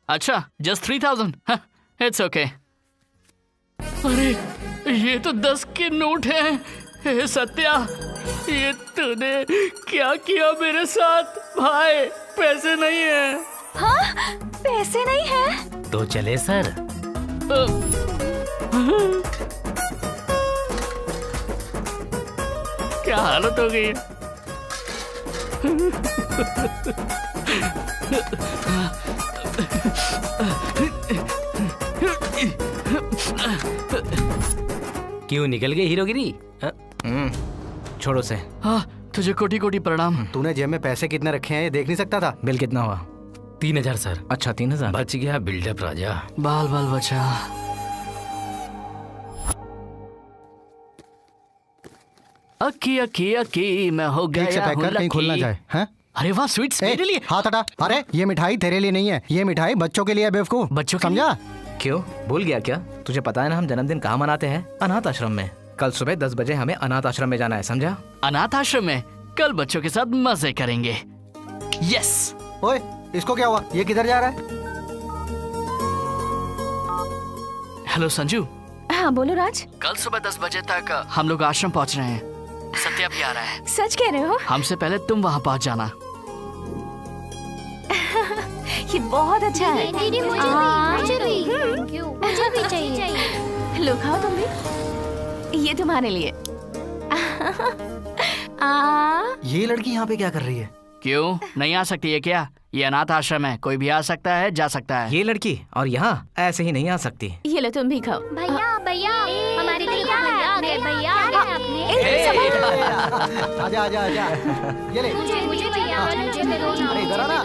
अच्छा, जस्ट 3000। It's okay. अरे ये तो 10 के नोट हैं। हे सत्या, ये तूने क्या किया मेरे साथ? भाई पैसे नहीं है। हाँ, पैसे नहीं है तो चले सर। क्या हालत हो गई? क्यों निकल गए हीरोगिरी? छोड़ो से। हाँ, तुझे कोटि कोटि प्रणाम। तूने जेब में पैसे कितने रखे हैं ये देख नहीं सकता था? बिल कितना हुआ? 3000 सर। अच्छा 3000। बच गया बिल्डअप राजा। बाल बाल बचा। अक्की अक्की अक्की मैं हो गया। ठीक से पैक कर, कहीं खुल ना जाए। हैं? अरे वाह, स्वीट्स मेरे लिए। हाथ हटा। अरे ये मिठाई तेरे लिए नहीं है, ये मिठाई बच्चों के लिए है बेवकूफ। बच्चों समझा? क्यों भूल गया क्या? तुझे पता है ना हम जन्मदिन कहाँ मनाते हैं? अनाथ आश्रम में। कल सुबह 10 बजे हमें अनाथ आश्रम में जाना है, समझा? अनाथ आश्रम में कल बच्चों के साथ मजे करेंगे। यस। ओए, इसको क्या हुआ? ये किधर जा रहा है? हेलो संजू। हाँ बोलो राज। कल सुबह 10 बजे तक हम लोग आश्रम पहुंच रहे हैं। सत्या भी आ रहा है। सच कह रहे हो? हमसे पहले तुम वहाँ पहुंच जाना। ये बहुत अच्छा है। दीदी मुझे भी चाहिए। लो खाओ तुम भी। ये तुम्हारे लिए। ये लड़की यहाँ पे क्या कर रही है? क्यों नहीं आ सकती है क्या? ये अनाथ आश्रम है, कोई भी आ सकता है, जा सकता है। ये लड़की और यहाँ ऐसे ही नहीं आ सकती। ये लो तुम भी खाओ। भैया भैया, हमारे भैया आ गए। भैया आजा आजा आजा। ये ले। मुझे भैया, अरे इधर आना।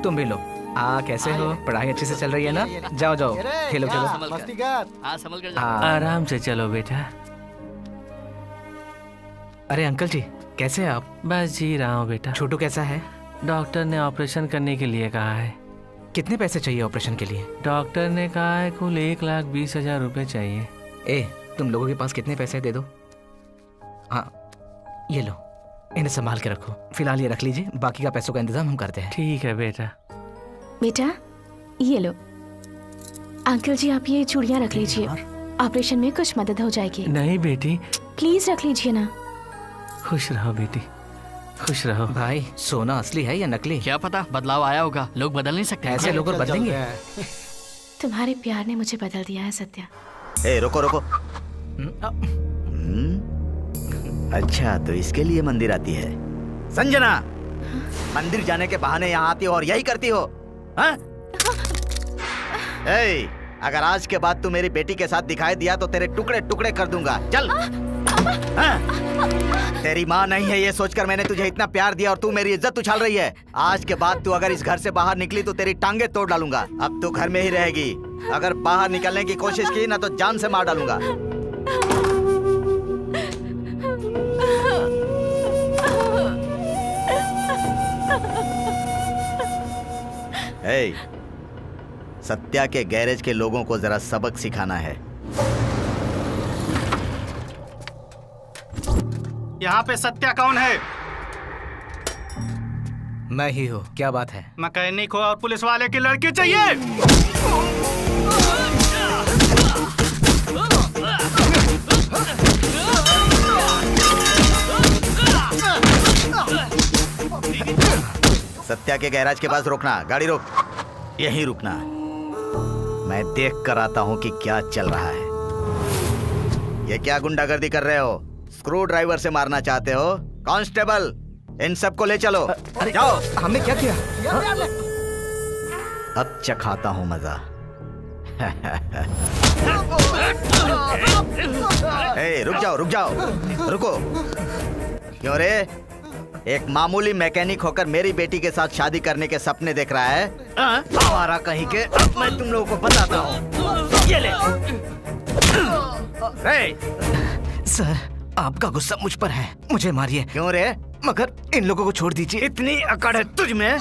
तुम भी लो। कैसे हो? पढ़ाई अच्छे से चल रही है ना? जाओ जाओ, खेलो खेलो। मस्ती कर। हाँ, संभल कर। आराम से चलो बेटा। अरे अंकल जी, कैसे हैं आप? बस जी रहा हूँ बेटा। छोटू कैसा है? डॉक्टर ने ऑपरेशन करने के लिए कहा है। कितने पैसे चाहिए ऑपरेशन के लिए? डॉक्टर ने कहा है कुल 1,20,000 रुपए चाहिए। ए, तुम लोगों के पास कितने पैसे दे दो? हाँ ये लो, इन्हें संभाल के रखो। फिलहाल ये रख लीजिए, बाकी का पैसों का इंतजाम हम करते हैं। ठीक है बेटा। बेटा ये लो। अंकल जी आप ये चूड़ियाँ रख लीजिए, ऑपरेशन में कुछ मदद हो जाएगी। नहीं बेटी, प्लीज रख लीजिए ना। खुश रहो बेटी, खुश रहो। भाई सोना असली है या नकली? क्या पता, बदलाव आया होगा। लोग बदल नहीं सकते। ऐसे लोग और बदलेंगे? तुम्हारे प्यार ने मुझे बदल दिया है सत्या। ए रुको रुको। अच्छा तो इसके लिए मंदिर आती है संजना? मंदिर जाने के बहाने यहाँ आती हो और यही करती हो? हाँ? ए, अगर आज के बाद तू मेरी बेटी के साथ दिखाई दिया तो तेरे टुकड़े टुकड़े कर दूंगा। चल। हाँ? तेरी माँ नहीं है ये सोचकर मैंने तुझे इतना प्यार दिया और तू मेरी इज्जत उछाल रही है। आज के बाद तू अगर इस घर से बाहर निकली तो तेरी टांगे तोड़ डालूंगा। अब तू घर में ही रहेगी। अगर बाहर निकलने की कोशिश की ना तो जान से मार डालूंगा। हे, सत्या के गैरेज के लोगों को जरा सबक सिखाना है। यहाँ पे सत्या कौन है? मैं ही हूँ। क्या बात है? मैकेनिक हो और पुलिस वाले की लड़की चाहिए। सत्या के गैराज के पास रोकना। गाड़ी रोक, यहीं रुकना। मैं देख कर आता हूँ कि क्या चल रहा है। ये क्या गुंडागर्दी कर रहे हो? स्क्रू ड्राइवर से मारना चाहते हो? कांस्टेबल, इन सबको ले चलो। अरे जाओ। हमने क्या किया? अब चखाता हूँ मजा। ए, रुक जाओ रुक जाओ, रुको। क्यों रे, एक मामूली मैकेनिक होकर मेरी बेटी के साथ शादी करने के सपने देख रहा है? हमारा कहीं के, अब मैं तुम लोगों को बताता हूँ। ये ले। सर, आपका गुस्सा मुझ पर है, मुझे मारिए। क्यों रे? मगर इन लोगों को छोड़ दीजिए। इतनी अकड़ है तुझ में?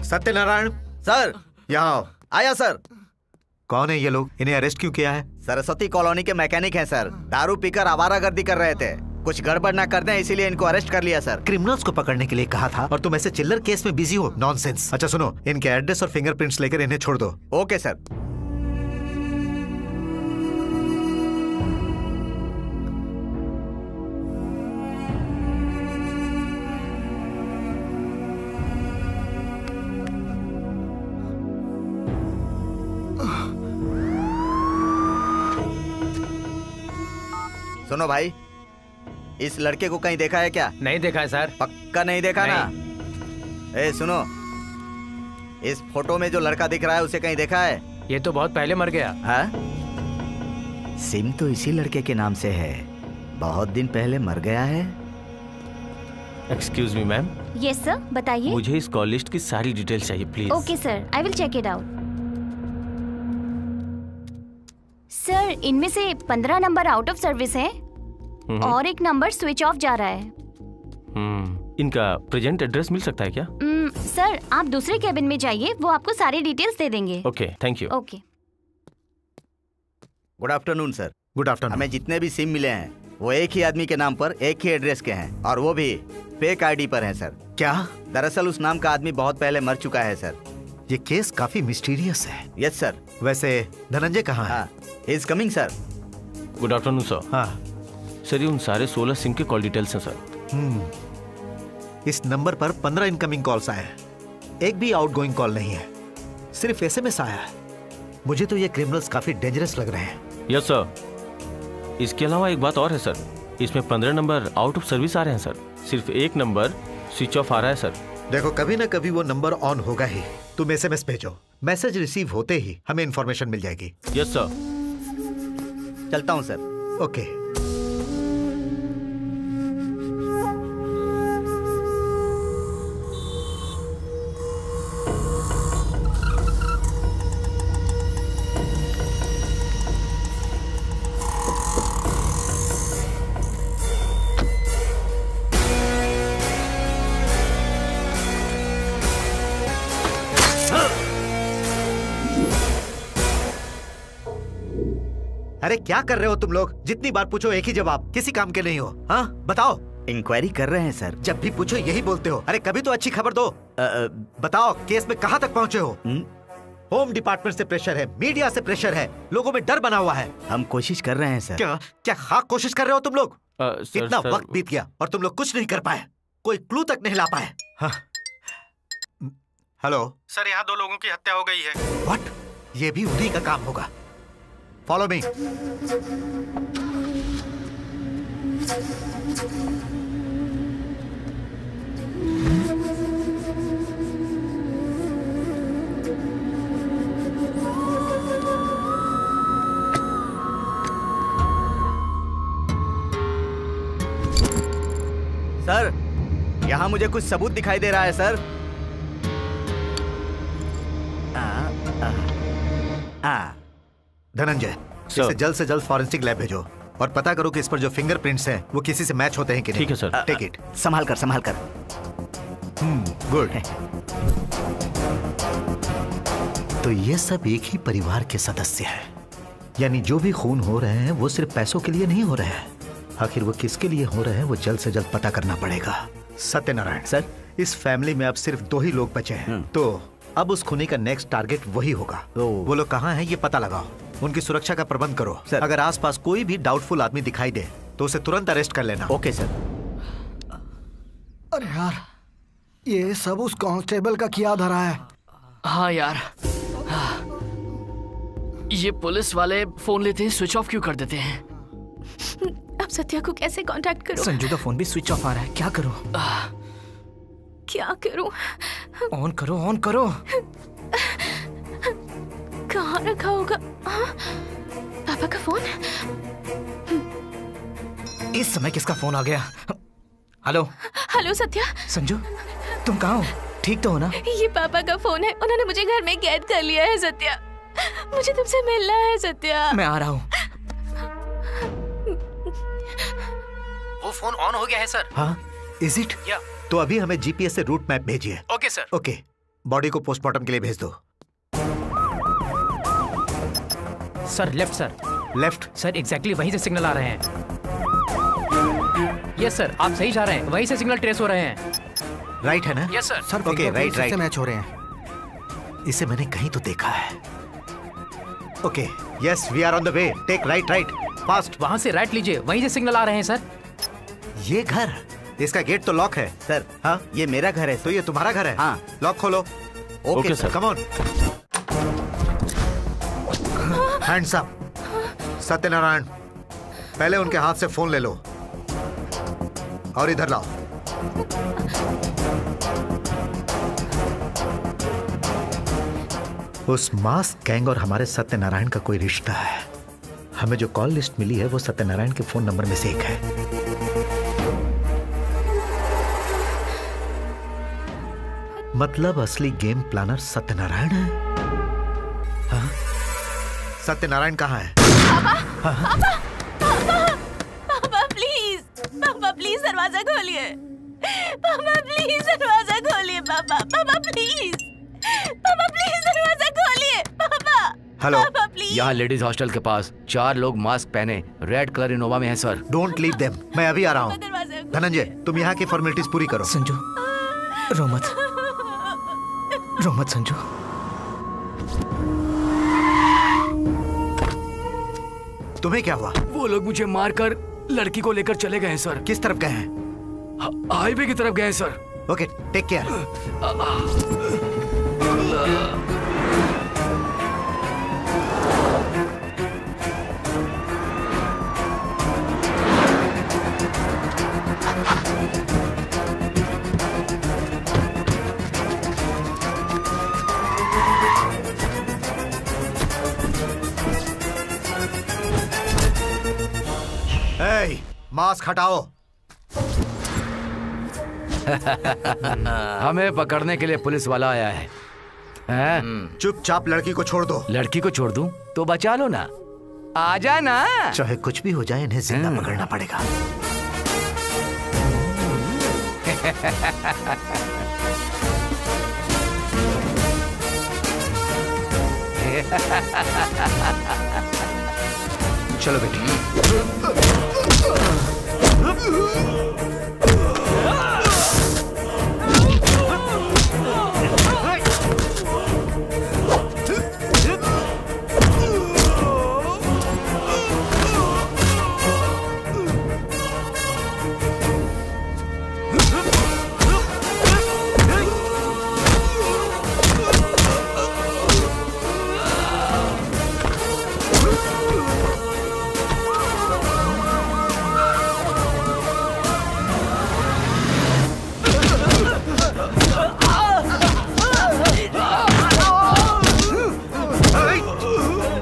सत्यनारायण सर, यहाँ आओ। आया सर। कौन है ये लोग? इन्हें अरेस्ट क्यों किया है? सरस्वती कॉलोनी के मैकेनिक हैं सर। दारू पीकर आवारागर्दी कर रहे थे, कुछ गड़बड़ ना कर दें इसीलिए इनको अरेस्ट कर लिया सर। क्रिमिनल्स को पकड़ने के लिए कहा था और तुम ऐसे चिल्लर केस में बिजी हो। नॉनसेंस। अच्छा सुनो, इनके एड्रेस और फिंगरप्रिंट्स लेकर इन्हें छोड़ दो। Okay sir. सुनो भाई, इस लड़के को कहीं देखा है क्या? नहीं देखा है सर। पक्का नहीं देखा ना? ए सुनो, इस फोटो में जो लड़का दिख रहा है उसे कहीं देखा है? ये तो बहुत पहले मर गया। हाँ? सिम तो इसी लड़के के नाम से है, बहुत दिन पहले मर गया है। Excuse me ma'am. Yes sir, बताइए। मुझे इस कॉल लिस्ट की सारी डिटेल्स चाहिए please. Okay sir, I will check it out. Sir, इनमें से 15 नंबर आउट ऑफ सर्विस हैं और एक नंबर स्विच ऑफ जा रहा है। इनका प्रेजेंट एड्रेस मिल सकता है क्या? सर, आप दूसरे कैबिन में जाइए, वो आपको सारी डिटेल्स दे देंगे। Okay, thank you. Okay. Good afternoon sir. Good afternoon. हमें जितने भी सिम मिले हैं वो एक ही आदमी के नाम पर एक ही एड्रेस के हैं और वो भी फेक आईडी पर हैं सर। क्या? दरअसल उस नाम का आदमी बहुत पहले मर चुका है सर। ये केस काफी मिस्टीरियस है। Yes sir. वैसे धनंजय कहाँ है? He is coming sir. Good afternoon sir. हाँ सर, ये उन सारे 16 सिम के कॉल डिटेल्स हैं सर। इस नंबर पर 15 इनकमिंग कॉल्स आए हैं, एक भी आउटगोइंग कॉल नहीं है, सिर्फ एसएमएस आया है। मुझे तो ये क्रिमिनल्स काफी डेंजरस लग रहे हैं। Yes sir. इसके अलावा एक बात और है सर, इसमें 15 नंबर आउट ऑफ सर्विस आ रहे हैं सर, सिर्फ एक नंबर स्विच ऑफ आ रहा है सर। देखो, कभी ना कभी वो नंबर ऑन होगा ही। तुम एसएमएस भेजो, मैसेज रिसीव होते ही हमें इंफॉर्मेशन मिल जाएगी। Yes sir. चलता हूँ सर। ओके। अरे क्या कर रहे हो तुम लोग? जितनी बार पूछो एक ही जवाब, किसी काम के नहीं हो। हाँ बताओ। इंक्वायरी कर रहे हैं सर। जब भी पूछो यही बोलते हो। अरे कभी तो अच्छी खबर दो। बताओ, केस में कहाँ तक पहुँचे हो? होम डिपार्टमेंट से प्रेशर है, मीडिया से प्रेशर है, लोगों में डर बना हुआ है। हम कोशिश कर रहे हैं सर। क्या क्या खाक कोशिश कर रहे हो तुम लोग? इतना सर, वक्त बीत गया और तुम लोग कुछ नहीं कर पाए, कोई क्लू तक नहीं ला पाए। हाँ। हेलो सर, यहाँ 2 लोगों की हत्या हो गई है। व्हाट? ये भी उन्हीं का काम होगा। Follow me. सर, यहाँ मुझे कुछ सबूत दिखाई दे रहा है सर। धनंजय, इसे जल्द से जल्द फॉरेंसिक लैब भेजो और पता करो कि इस पर जो फिंगरप्रिंट्स हैं वो किसी से मैच होते हैं कि नहीं। ठीक है सर। Take it. संभाल कर, संभाल कर। गुड। तो ये सब एक ही परिवार के सदस्य हैं, यानी जो भी खून हो रहे हैं वो सिर्फ पैसों के लिए नहीं हो रहे हैं। आखिर वो किसके लिए हो रहे हैं वो जल्द से जल्द पता करना पड़ेगा। सत्यनारायण सर, इस फैमिली में अब सिर्फ 2 ही लोग बचे हैं, तो अब उस खूनी का नेक्स्ट टारगेट वही होगा। वो लोग कहाँ हैं ये पता लगाओ, उनकी सुरक्षा का प्रबंध करो। सर, अगर आसपास कोई भी डाउटफुल आदमी दिखाई दे तो उसे तुरंत अरेस्ट कर लेना। Okay sir. अरे यार, ये सब उस कांस्टेबल का किया धरा है। हाँ यार, ये पुलिस वाले फोन लेते हैं, स्विच ऑफ क्यों कर देते हैं? अब सत्या को कैसे कांटेक्ट करूं? संजू का फोन भी स्विच ऑफ आ रहा है, क्या करूं? क्या करूं? ऑन करो, ऑन करो। कहाँ रखा होगा? हाँ? पापा का फोन? इस समय किसका फोन आ गया? Hello hello Satya. संजू, तुम कहाँ हो? ठीक तो हो ना? ये पापा का फोन है, उन्होंने मुझे घर में कैद कर लिया है सत्या। मुझे तुमसे मिलना है सत्या। मैं आ रहा हूँ। वो फोन ऑन हो गया है सर। हाँ, इज इट? या। तो अभी हमें जीपीएस से रूट मैप भेजिए। Okay sir. ओके, बॉडी को पोस्टमार्टम के लिए भेज दो। Sir left sir. Left? Sir exactly वहीं से सिग्नल आ रहे हैं। यस सर, आप सही जा रहे हैं, वहीं से सिग्नल ट्रेस हो रहे हैं। राइट है ना? Yes sir. Sir okay, right right. Match हो रहे हैं। इसे मैंने कहीं तो देखा है। Okay, yes, we are on the way. Take right right, fast. वहाँ से राइट लीजिए, वहीं से सिग्नल आ रहे हैं सर। ये घर, इसका गेट तो लॉक है। सर, हाँ, ये मेरा घर है। तो ये तुम्हारा घर है? हाँ। लॉक खोलो। Okay sir, come on. Hands up. Satyanarayan, पहले उनके हाथ से फोन ले लो और इधर लाओ। उस मास्क गैंग और हमारे सत्यनारायण का कोई रिश्ता है। हमें जो कॉल लिस्ट मिली है वो सत्यनारायण के फोन नंबर में से एक है। मतलब असली गेम प्लानर सत्यनारायण है। हाँ? सत्यनारायण कहाँ है? पापा प्लीज, पापा प्लीज दरवाजा खोलिए। पापा प्लीज दरवाजा खोलिए। पापा, पापा प्लीज, पापा प्लीज दरवाजा खोलिए। पापा, हेलो, पापा प्लीज। यहाँ लेडीज हॉस्टल के पास 4 लोग मास्क पहने रेड कलर इनोवा में है सर। डोंट लीव देम, मैं अभी आ रहा हूँ। धनंजय, तुम यहाँ की फॉर्मेलिटीज पूरी करो। संजू, रो मत, रो मत संजू। तुम्हें क्या हुआ? वो लोग मुझे मारकर लड़की को लेकर चले गए हैं सर। किस तरफ गए हैं? हाईवे की तरफ गए हैं sir. Okay, take care. Mask हटाओ। हमें पकड़ने के लिए पुलिस वाला आया है। चुपचाप लड़की को छोड़ दो। लड़की को छोड़ दूं तो बचा लो ना, आ जाना। चाहे कुछ भी हो जाए, इन्हें जिंदा पकड़ना पड़ेगा। चलो बेटी।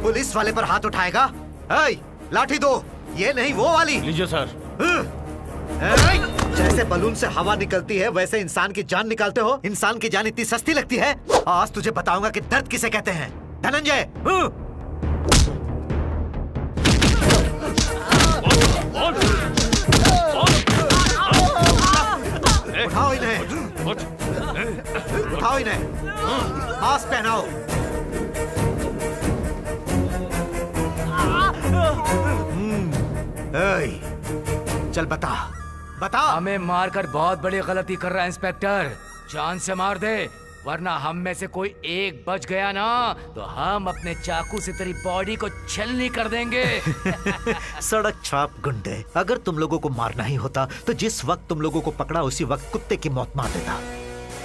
पुलिस वाले पर हाथ उठाएगा? लाठी दो, ये नहीं वो वाली। लीजिए सर। जैसे बलून से हवा निकलती है वैसे इंसान की जान निकालते हो। इंसान की जान इतनी सस्ती लगती है? आज तुझे बताऊंगा कि दर्द किसे कहते हैं। धनंजय, उठाओ इन्हें, उठाओ इन्हें, मास्क पहनाओ। चल बता, बता। हमें मारकर बहुत बड़ी गलती कर रहा है इंस्पेक्टर। जान से मार दे, वरना हम में से कोई एक बच गया ना तो हम अपने चाकू से तेरी बॉडी को छलनी कर देंगे। सड़क छाप गुंडे, अगर तुम लोगों को मारना ही होता तो जिस वक्त तुम लोगों को पकड़ा उसी वक्त कुत्ते की मौत मार देता।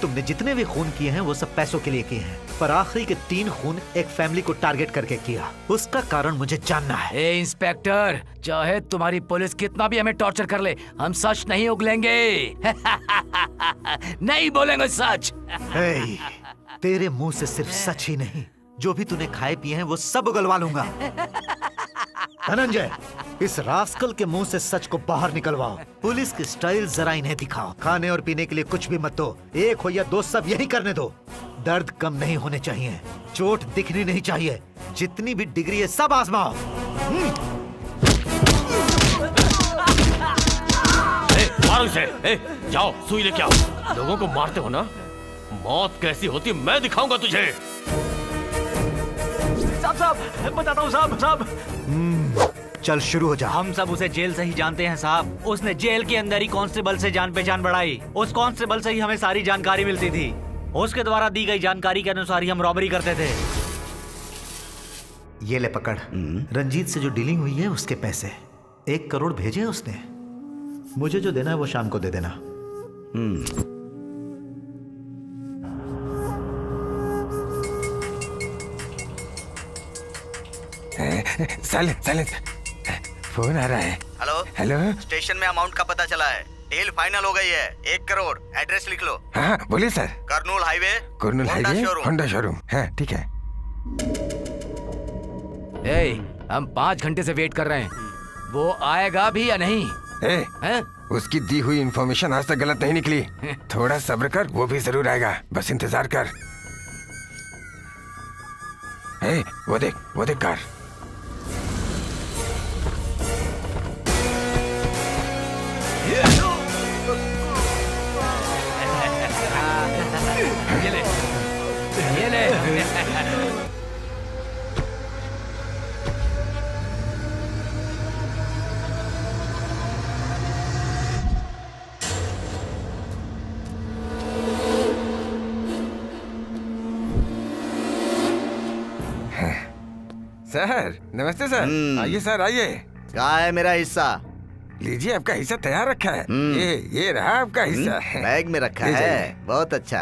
तुमने जितने भी खून किए हैं वो सब पैसों के लिए किए हैं, पर आखिरी के 3 खून एक फैमिली को टारगेट करके किया। उसका कारण मुझे जानना है। ए इंस्पेक्टर, चाहे तुम्हारी पुलिस कितना भी हमें टॉर्चर कर ले, हम सच नहीं उगलेंगे। नहीं बोलेंगे सच। तेरे मुंह से सिर्फ सच ही नहीं जो भी तूने खाए पिए हैं वो सब उगलवा लूंगा। धनंजय, इस रास्कल के मुंह से सच को बाहर निकलवाओ। पुलिस की स्टाइल जरा इन्हें दिखाओ। खाने और पीने के लिए कुछ भी मत दो, एक हो या दो, सब यही करने दो। दर्द कम नहीं होने चाहिए, चोट दिखनी नहीं चाहिए। जितनी भी डिग्री है सब आजमाओ। मारो इसे। जाओ सुई लेके आओ। लोगों को मारते हो ना, मौत कैसी होती मैं दिखाऊंगा तुझे। साहब बताता हूँ साहब। चल शुरू हो जा। हम सब उसे जेल से ही जानते हैं साहब। उसने जेल के अंदर ही कांस्टेबल से जान पहचान बढ़ाई। उस कांस्टेबल से ही हमें सारी जानकारी मिलती थी। उसके द्वारा दी गई जानकारी के अनुसार ही हम रॉबरी करते थे। ये ले पकड़। रंजीत से जो डीलिंग हुई है उसके पैसे 1 करोड़ भेजे उसने। मुझे जो देना है वो शाम को दे देना। साइलेंस, फोन आ रहा है। हेलो हेलो, स्टेशन में अमाउंट का पता चला है। डील फाइनल हो गई है। 1 करोड़। एड्रेस लिख लो। हाँ बोलिए sir. Kurnool highway, Honda showroom. हाँ ठीक है। हम 5 घंटे से वेट कर रहे हैं, वो आएगा भी या नहीं? उसकी दी हुई इंफॉर्मेशन आज तक गलत नहीं निकली। थोड़ा सब्र कर, वो भी जरूर आएगा, बस इंतजार कर। वो देख कार। ये ले। सर नमस्ते सर। आइए सर आइए। कहाँ है मेरा हिस्सा? लीजिए आपका हिस्सा तैयार रखा है। ये रहा आपका हिस्सा। बैग में रखा है। बहुत अच्छा।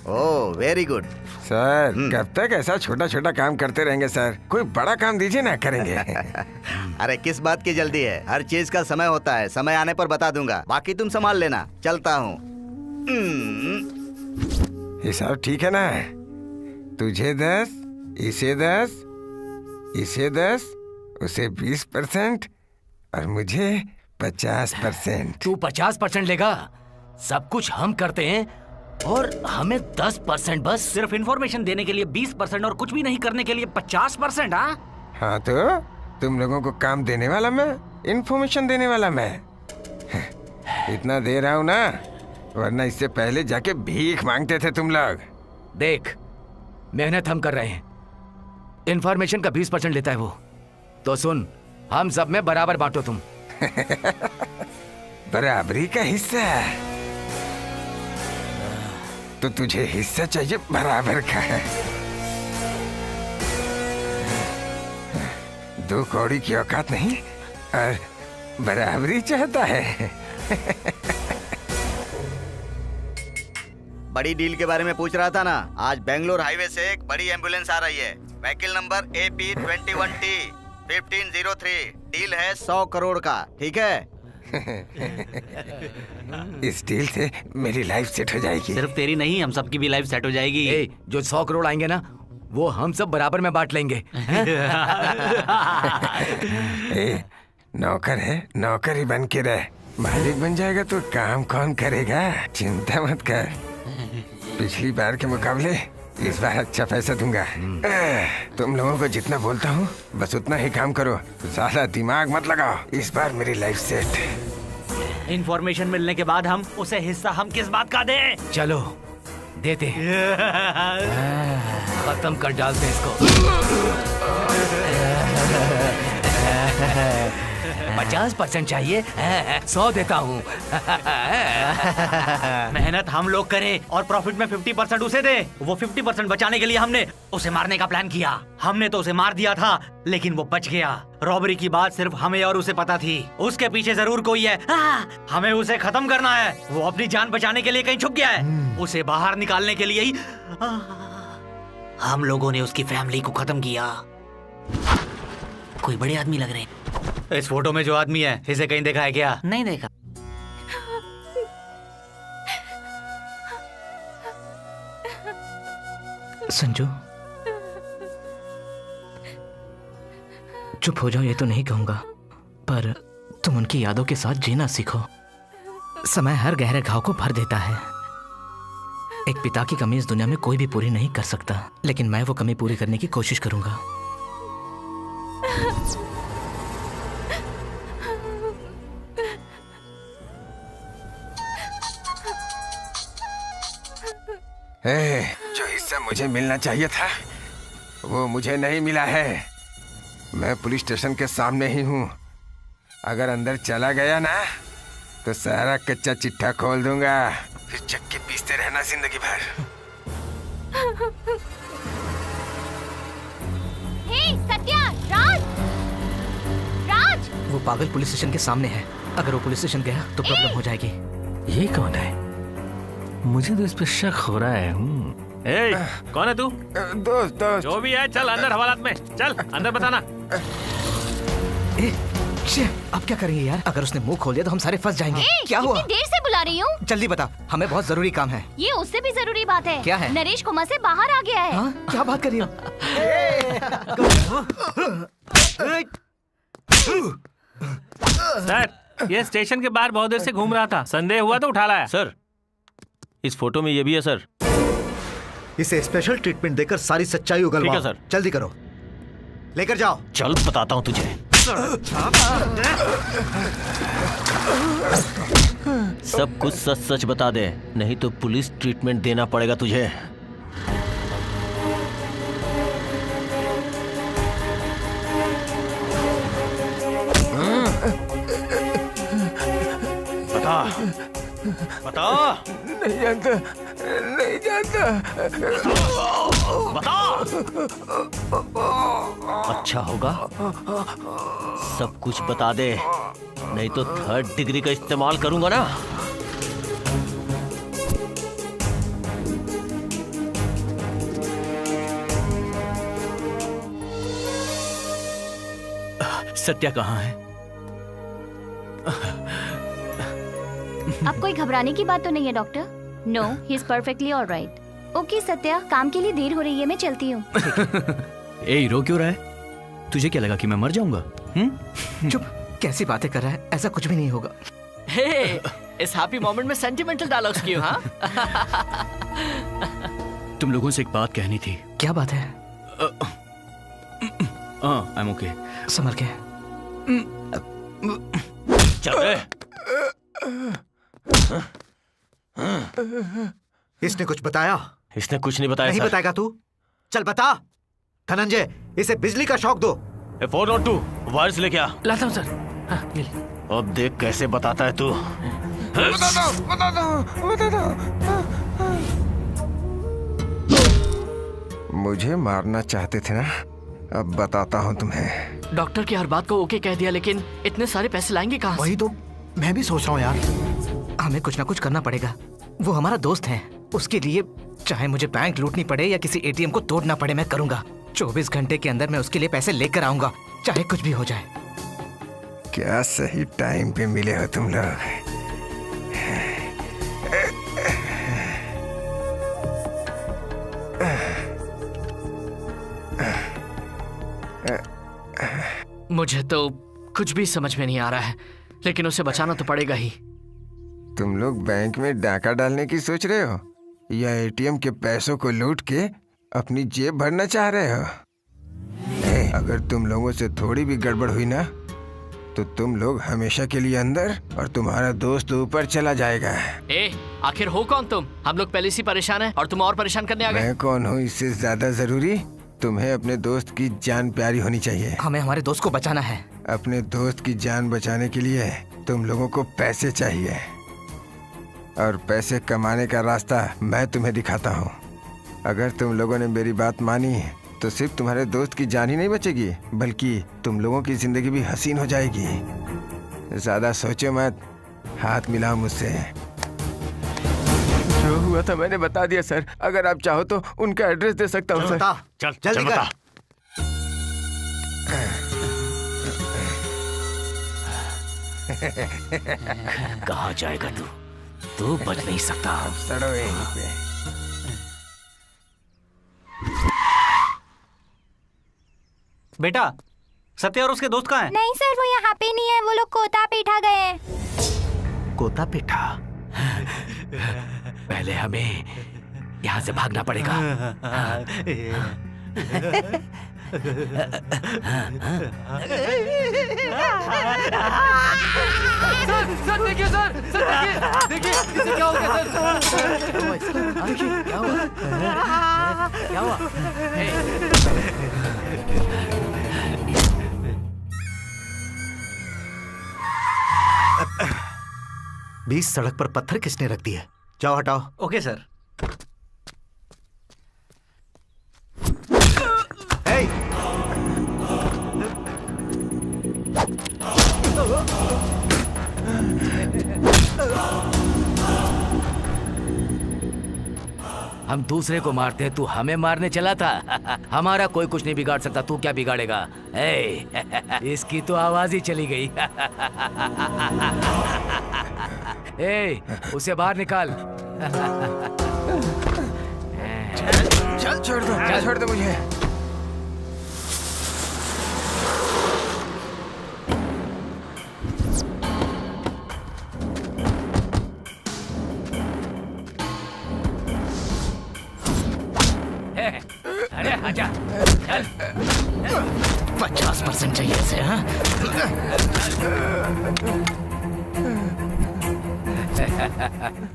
Oh very good. सर कब तक ऐसा छोटा छोटा काम करते रहेंगे सर? कोई बड़ा काम दीजिए ना, करेंगे। अरे किस बात की जल्दी है? हर चीज का समय होता है, समय आने पर बता दूंगा। बाकी तुम संभाल लेना, चलता हूँ। हिसाब ठीक है ना? तुझे 10, इसे 10, इसे 10, उसे 20% और मुझे 50%। तू 50% लेगा? सब कुछ हम करते हैं और हमें 10% बस। सिर्फ इंफॉर्मेशन देने के लिए 20% और कुछ भी नहीं करने के लिए 50%। हाँ तो तुम लोगों को काम देने वाला मैं, इंफॉर्मेशन देने वाला मैं। इतना दे रहा हूँ ना, वरना इससे पहले जाके भीख मांगते थे तुम लोग। देख, मेहनत हम कर रहे हैं, इंफॉर्मेशन का 20% लेता है वो। तो सुन, हम सब में बराबर बांटो तुम। बराबरी का हिस्सा? तो तुझे हिस्सा चाहिए बराबर का। 2 कौड़ी की औकात नहीं और बराबरी चाहता है। बड़ी डील के बारे में पूछ रहा था ना। आज बेंगलोर हाईवे से एक बड़ी एम्बुलेंस आ रही है। Vehicle number AP21T 1503। डील है 100 करोड़ का, ठीक है? इस डील से मेरी लाइफ सेट हो जाएगी। सिर्फ तेरी नहीं, हम सबकी भी लाइफ सेट हो जाएगी। जो 100 करोड़ आएंगे ना, वो हम सब बराबर में बांट लेंगे। नौकर है, नौकर ही बन के रह। मालिक बन जाएगा तो काम कौन करेगा? चिंता मत कर। पिछली बार के मुकाबले इस बार अच्छा पैसा दूंगा। तुम लोगों को जितना बोलता हूँ बस उतना ही काम करो, ज्यादा दिमाग मत लगाओ। इस बार मेरी लाइफ सेट। इंफॉर्मेशन मिलने के बाद हम उसे हिस्सा हम किस बात का दें? चलो देते हैं। खत्म कर डालते इसको। 50% चाहिए, 100 देता हूँ। मेहनत हम लोग करें और प्रॉफिट में 50% उसे दे। वो 50% बचाने के लिए हमने उसे मारने का प्लान किया। हमने तो उसे मार दिया था, लेकिन वो बच गया। रॉबरी की बात सिर्फ हमें और उसे पता थी। उसके पीछे जरूर कोई है। हमें उसे खत्म करना है। वो अपनी जान बचाने के लिए कहीं छुप गया है। उसे बाहर निकालने के लिए ही हम लोगों ने उसकी फैमिली को खत्म किया। कोई बड़े आदमी लग रहे हैं। इस फोटो में जो आदमी है, इसे कहीं देखा है क्या? नहीं देखा। संजू, चुप हो जाओ ये तो नहीं कहूंगा, पर तुम उनकी यादों के साथ जीना सीखो। समय हर गहरे घाव को भर देता है। एक पिता की कमी इस दुनिया में कोई भी पूरी नहीं कर सकता, लेकिन मैं वो कमी पूरी करने की कोशिश करूंगा। जो हिस्सा मुझे मिलना चाहिए था वो मुझे नहीं मिला है। मैं पुलिस स्टेशन के सामने ही हूँ। अगर अंदर चला गया ना तो सारा कच्चा चिट्ठा खोल दूंगा, फिर चक्के पीसते रहना जिंदगी भर। हे सत्या, राज, राज। वो पागल पुलिस स्टेशन के सामने है। अगर वो पुलिस स्टेशन गया तो प्रॉब्लम हो जाएगी। ये कौन है? मुझे तो इस पे शक हो रहा है। कौन है तू? दोस्त। जो भी है चल अंदर हवालात में, चल अंदर बताना। अब क्या करेंगे यार? अगर उसने मुंह खोल दिया तो हम सारे फंस जाएंगे। क्या हुआ? इतनी देर से बुला रही हूँ। जल्दी बता, हमें बहुत जरूरी काम है। ये उससे भी जरूरी बात है। क्या है? नरेश कोमा से बाहर आ गया है। हाँ? क्या बात कर रही हो? सर, ये स्टेशन के बाहर बहुत देर से घूम रहा था, संदेह हुआ तो उठा लाया। सर, इस फोटो में ये भी है सर। इसे स्पेशल ट्रीटमेंट देकर सारी सच्चाई उगलवाओ। ठीक है सर। जल्दी करो, लेकर जाओ। चल बताता हूँ तुझे। सब कुछ सच सच बता दे, नहीं तो पुलिस ट्रीटमेंट देना पड़ेगा तुझे। बता बता। नहीं जानता, नहीं जानता। बता। अच्छा होगा सब कुछ बता दे, नहीं तो 3rd डिग्री का इस्तेमाल करूंगा ना। सत्या कहाँ है? अब कोई घबराने की बात तो नहीं है doctor. No, he is perfectly alright. Okay Satya, काम के लिए देर हो रही है, मैं चलती हूँ। ए, रो क्यों रहा है? तुझे क्या लगा कि मैं मर जाऊंगा? चुप, कैसी बातें कर रहा है? ऐसा कुछ भी नहीं होगा। हे, इस हैप्पी मोमेंट में सेंटिमेंटल डायलॉग्स क्यों? हाँ? तुम लोगों से एक बात कहनी थी। क्या बात है? I M okay. संभल के। चल रे। इसने कुछ बताया? इसने कुछ नहीं बताया। नहीं सर। बताएगा तू? चल बता। धनंजय, इसे बिजली का शॉक दो। 402 वायर्स लेके आ। लाता हूँ सर। हाँ, अब देख कैसे बताता है तू। बता दो, बता दो, बता दो। मुझे मारना चाहते थे ना, अब बताता हूँ तुम्हें। डॉक्टर की हर बात को ओके कह दिया, लेकिन इतने सारे पैसे लाएंगे कहाँ से? वही तो मैं भी सोच रहा हूँ यार। हमें कुछ ना कुछ करना पड़ेगा। वो हमारा दोस्त है, उसके लिए चाहे मुझे बैंक लूटनी पड़े या किसी एटीएम को तोड़ना पड़े, मैं करूंगा। 24 घंटे के अंदर मैं उसके लिए पैसे लेकर आऊंगा, चाहे कुछ भी हो जाए। क्या सही टाइम पे मिले हो तुम लोग। मुझे तो कुछ भी समझ में नहीं आ रहा है, लेकिन उसे बचाना तो पड़ेगा ही। तुम लोग बैंक में डाका डालने की सोच रहे हो या एटीएम के पैसों को लूट के अपनी जेब भरना चाह रहे हो? अगर तुम लोगों से थोड़ी भी गड़बड़ हुई ना तो तुम लोग हमेशा के लिए अंदर और तुम्हारा दोस्त ऊपर चला जाएगा। आखिर हो कौन तुम? हम लोग पहले से परेशान हैं और तुम और परेशान करने आ गए। मैं कौन हूँ इससे ज्यादा जरूरी तुम्हें अपने दोस्त की जान प्यारी होनी चाहिए। हमें हमारे दोस्त को बचाना है। अपने दोस्त की जान बचाने के लिए तुम लोगों को पैसे चाहिए, और पैसे कमाने का रास्ता मैं तुम्हें दिखाता हूँ। अगर तुम लोगों ने मेरी बात मानी तो सिर्फ तुम्हारे दोस्त की जान ही नहीं बचेगी, बल्कि तुम लोगों की जिंदगी भी हसीन हो जाएगी। ज्यादा सोचो मत, हाथ मिलाओ मुझसे। जो हुआ था मैंने बता दिया सर। अगर आप चाहो तो उनका एड्रेस दे सकता हूँ सर। चल जल्दी कर। कहाँ जाएगा तू बच नहीं सकता। सड़ो यहीं पे। बेटा सत्य और उसके दोस्त कहाँ हैं? नहीं सर, वो यहाँ पे नहीं है, वो लोग कोता पीठा गए हैं। कोता पेठा। पहले हमें यहाँ से भागना पड़ेगा। सर देखिए सर, देखिए इसे क्या हो गया सर? देखिए क्या हुआ? क्या हुआ? बीच सड़क पर पत्थर किसने रख दिए? जाओ हटाओ। Okay sir. हम दूसरे को मारते हैं, तू हमें मारने चला था। हमारा कोई कुछ नहीं बिगाड़ सकता, तू क्या बिगाड़ेगा? इसकी तो आवाज ही चली गई। उसे बाहर निकाल। चल छोड़ दो मुझे। अरे आजा, चल। 50% चाहिए इसे, हाँ?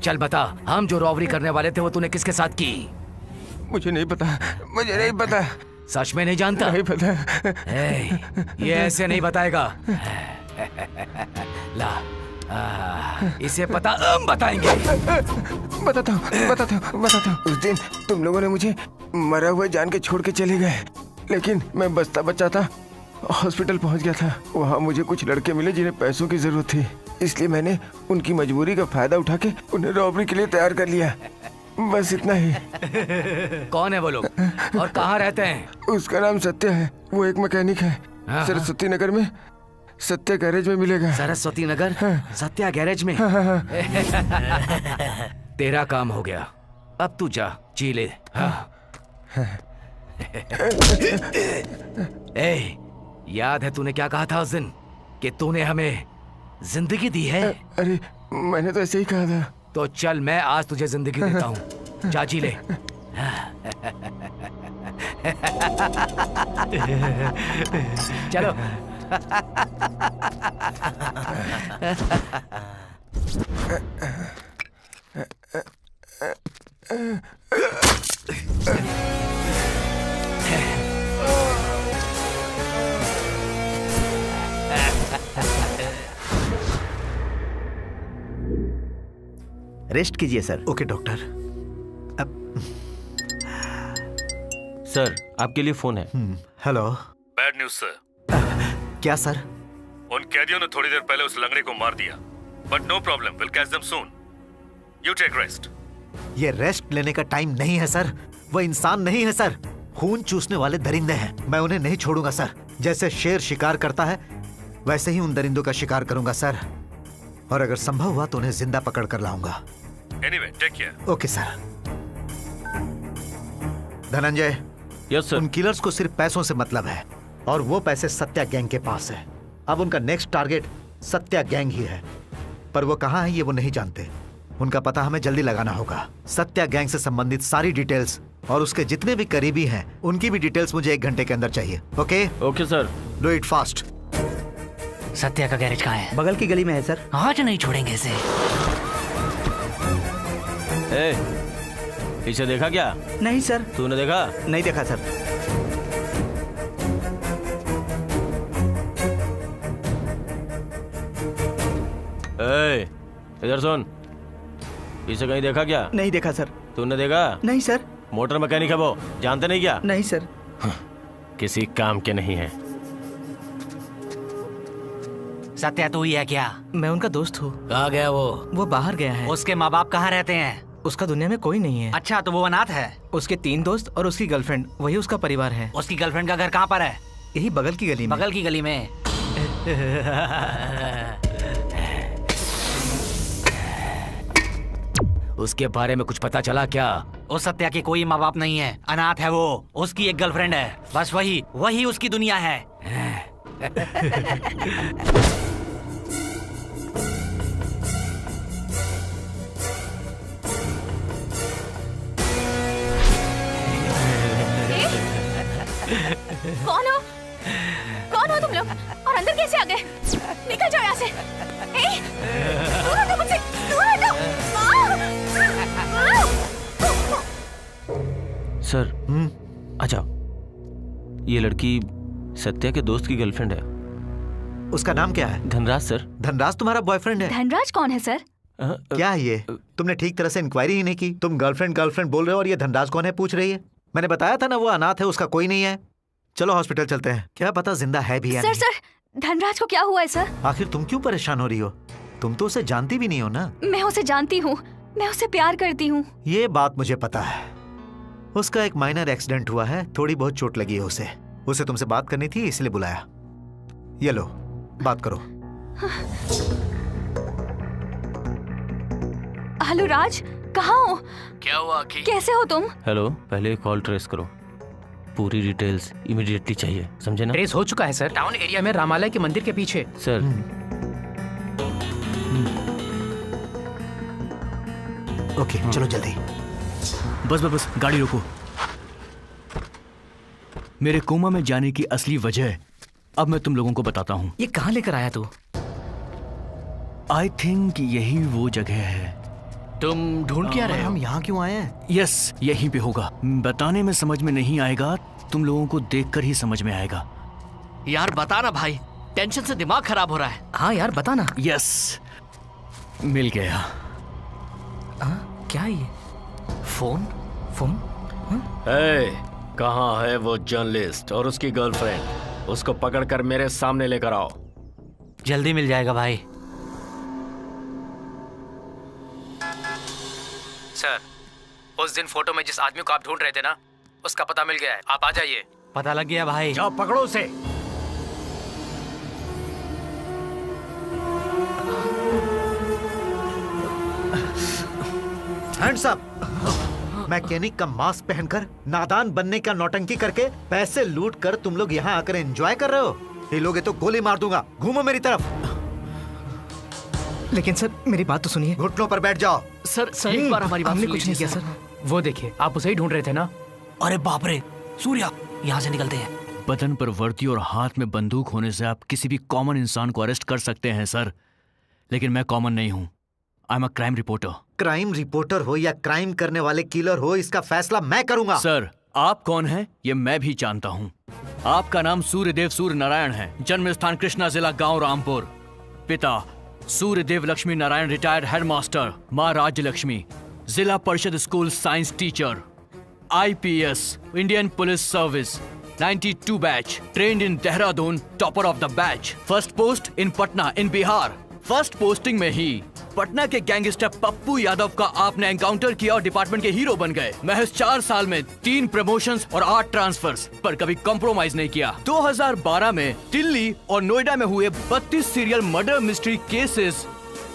चल बता, हम जो रॉबरी करने वाले थे वो तूने किसके साथ की? मुझे नहीं पता, मुझे नहीं पता। सच में नहीं जानता? नहीं पता। ये ऐसे नहीं बताएगा। ला, इसे पता हम बताएंगे। बताता हूँ। उस दिन तुम लोगों ने मुझे मरा हुआ जान के छोड़ के चले गए, लेकिन मैं बचता बचाता हॉस्पिटल पहुंच गया था। वहाँ मुझे कुछ लड़के मिले जिन्हें पैसों की जरूरत थी, इसलिए मैंने उनकी मजबूरी का फायदा उठा के उन्हें रॉबरी के लिए तैयार कर लिया। बस इतना ही। कौन है वो लोग और कहाँ रहते हैं? उसका नाम सत्य है, वो एक मैकेनिक है। सरस्वती नगर में सत्या गैरेज में मिलेगा। सरस्वती नगर? सत्या गैरेज में? तेरा काम हो गया, अब तू जा, जी ले। याद है तूने क्या कहा था उस दिन कि तूने हमें जिंदगी दी है? अरे मैंने तो ऐसे ही कहा था। तो चल, मैं आज तुझे जिंदगी देता हूँ, जा जी ले। चलो। रेस्ट कीजिए सर। Okay doctor. सर आपके लिए फोन है। हेलो। Bad news sir. क्या सर? उन कैदियों ने थोड़ी देर पहले उस लंगड़े को मार दिया, but no problem, will catch them soon. You take rest. ये रेस्ट लेने का टाइम नहीं है सर, वो इंसान नहीं है सर, खून चूसने वाले दरिंदे हैं। मैं उन्हें नहीं छोड़ूंगा सर। जैसे शेर शिकार करता है वैसे ही उन दरिंदों का शिकार करूंगा सर, और अगर संभव हुआ तो उन्हें जिंदा पकड़ कर लाऊंगा। Anyway, take care. Okay sir. Dhananjay. Yes sir. उन किलर्स को सिर्फ पैसों से मतलब है, और वो पैसे सत्या गैंग के पास है। अब उनका नेक्स्ट टारगेट सत्या गैंग ही है, पर वो कहाँ है ये वो नहीं जानते। उनका पता हमें जल्दी लगाना होगा। सत्या गैंग से संबंधित सारी डिटेल्स और उसके जितने भी करीबी हैं उनकी भी डिटेल्स मुझे 1 घंटे के अंदर चाहिए। Okay? Okay sir. Do it fast. Satya का गैरेज कहाँ है? बगल की गली में है सर। आज नहीं छोड़ेंगे इसे। इसे देखा क्या? नहीं सर। तूने देखा? नहीं देखा सर। इधर सुन, इसे कहीं देखा क्या? नहीं देखा सर। तूने देखा? नहीं सर। मोटर मैकेनिक है वो, जानते नहीं क्या? नहीं सर। किसी काम के नहीं है। सत्या तू ही है क्या? मैं उनका दोस्त हूँ। कहाँ गया वो? वो बाहर गया है। उसके माँ बाप कहाँ रहते हैं? उसका दुनिया में कोई नहीं है। अच्छा, तो वो अनाथ है? उसके 3 दोस्त और उसकी गर्लफ्रेंड, वही उसका परिवार है। उसकी गर्लफ्रेंड का घर कहाँ पर है? यही बगल की गली में। बगल की गली में। उसके बारे में कुछ पता चला क्या? उस सत्या के कोई माँ बाप नहीं है, अनाथ है वो। उसकी एक गर्लफ्रेंड है, बस वही उसकी दुनिया है। कौन हो तुम लोग और अंदर कैसे आ गए? निकल जाओ यहाँ से। दूर हटो मुझसे, दूर हटो। सर आ जाओ। ये लड़की सत्या के दोस्त की गर्लफ्रेंड है। उसका नाम क्या है? धनराज सर। धनराज तुम्हारा बॉयफ्रेंड है? धनराज कौन है सर? क्या है ये? तुमने ठीक तरह से इंक्वायरी ही नहीं की। तुम गर्लफ्रेंड बोल रहे हो और ये धनराज कौन है पूछ रही है। मैंने बताया था ना वो अनाथ है, उसका कोई नहीं है। चलो हॉस्पिटल चलते हैं, क्या पता जिंदा है भी या नहीं। सर धनराज को क्या हुआ है सर? आखिर तुम क्यों परेशान हो रही हो? तुम तो उसे जानती भी नहीं हो ना। मैं उसे जानती हूँ, मैं उसे प्यार करती हूँ। ये बात मुझे पता है। उसका एक माइनर एक्सीडेंट हुआ है, थोड़ी बहुत चोट लगी है उसे तुमसे बात करनी थी इसलिए बुलाया। ये लो बात करो। हेलो राज, कहाँ हो? क्या हुआ आखिर? कैसे हो तुम? हेलो, पहले कॉल ट्रेस करो, पूरी डिटेल्स इमीडिएटली चाहिए, समझे ना? ट्रेस हो चुका है सर, टाउन एरिया में रामालय के मंदिर के पीछे। सर ओके चलो जल्दी। बस गाड़ी रोको। मेरे कोमा में जाने की असली वजह अब मैं तुम लोगों को बताता हूँ। ये कहाँ लेकर आया तू? आई थिंक यही वो जगह है। तुम ढूंढ क्या रहे हो? हम यहाँ क्यों आए हैं? यस, यहीं पे होगा। बताने में समझ में नहीं आएगा, तुम लोगों को देखकर ही समझ में आएगा। यार बता ना भाई, टेंशन से दिमाग खराब हो रहा है। हाँ यार बता ना। यस, मिल गया। क्या ये? फोन? कहाँ है वो जर्नलिस्ट और उसकी गर्लफ्रेंड? उसको पकड़कर मेरे सामने लेकर आओ। जल्दी मिल जाएगा भाई। सर, उस दिन फोटो में जिस आदमी को आप ढूंढ रहे थे ना, उसका पता मिल गया है, आप आ जाइए। पता लग गया भाई। जाओ पकड़ो उसे। Hands up. मैकेनिक का मास्क पहनकर नादान बनने का नौटंकी करके पैसे लूट कर तुम लोग यहाँ आकर एंजॉय कर रहे हो। ये लोग तो गोली मार दूंगा, घूमो मेरी तरफ। लेकिन सर मेरी बात तो सुनिए। घुटनों पर बैठ जाओ। सर एक बार हमारी बात हमने सुन कुछ नहीं लीजिए किया सर। सर। वो देखिए, आप उसे ही ढूंढ रहे थे ना? अरे बाप रे, सूर्या, यहाँ से निकलते हैं। बदन पर वर्दी और हाथ में बंदूक होने से आप किसी भी कॉमन इंसान को अरेस्ट कर सकते हैं सर, लेकिन मैं कॉमन नहीं हूँ। I am a crime reporter. Crime reporter हो या क्राइम करने वाले किलर हो, इसका फैसला मैं करूंगा। सर आप कौन हैं ये मैं भी जानता हूँ। आपका नाम सूर्यदेव सूर्य नारायण है, जन्म स्थान कृष्णा जिला गांव रामपुर, पिता सूर्यदेव लक्ष्मी नारायण रिटायर्ड हेडमास्टर, माँ राज्य लक्ष्मी, जिला परिषद school science teacher, IPS Indian police service 92 batch, trained in Dehradun, topper of the batch, first post in Patna in Bihar. First posting में ही पटना के गैंगस्टर पप्पू यादव का आपने एनकाउंटर किया और डिपार्टमेंट के हीरो बन गए। महज 4 साल में 3 प्रमोशंस और 8 ट्रांसफर्स, पर कभी कॉम्प्रोमाइज नहीं किया। 2012 में दिल्ली और नोएडा में हुए 32 serial murder mystery cases,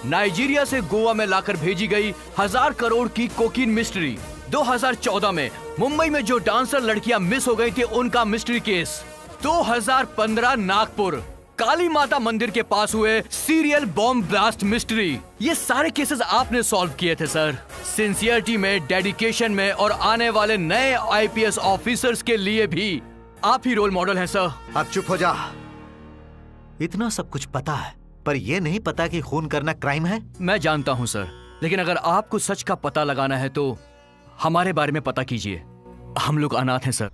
Nigeria से गोवा में लाकर भेजी गई 1000 करोड़ की कोकीन मिस्ट्री, 2014 में मुंबई में जो डांसर लड़कियां मिस हो गई थी उनका मिस्ट्री केस, 2015 नागपुर काली माता मंदिर के पास हुए सीरियल बॉम्ब ब्लास्ट मिस्ट्री। ये सारे केसेस आपने सॉल्व किए थे सर। सिंसियरिटी में, डेडिकेशन में और आने वाले नए IPS ऑफिसर्स के लिए भी आप ही रोल मॉडल हैं सर। अब चुप हो जा। इतना सब कुछ पता है, पर यह नहीं पता कि खून करना क्राइम है। मैं जानता हूं सर, लेकिन अगर आपको सच का पता लगाना है तो हमारे बारे में पता कीजिए। हम लोग अनाथ हैं सर।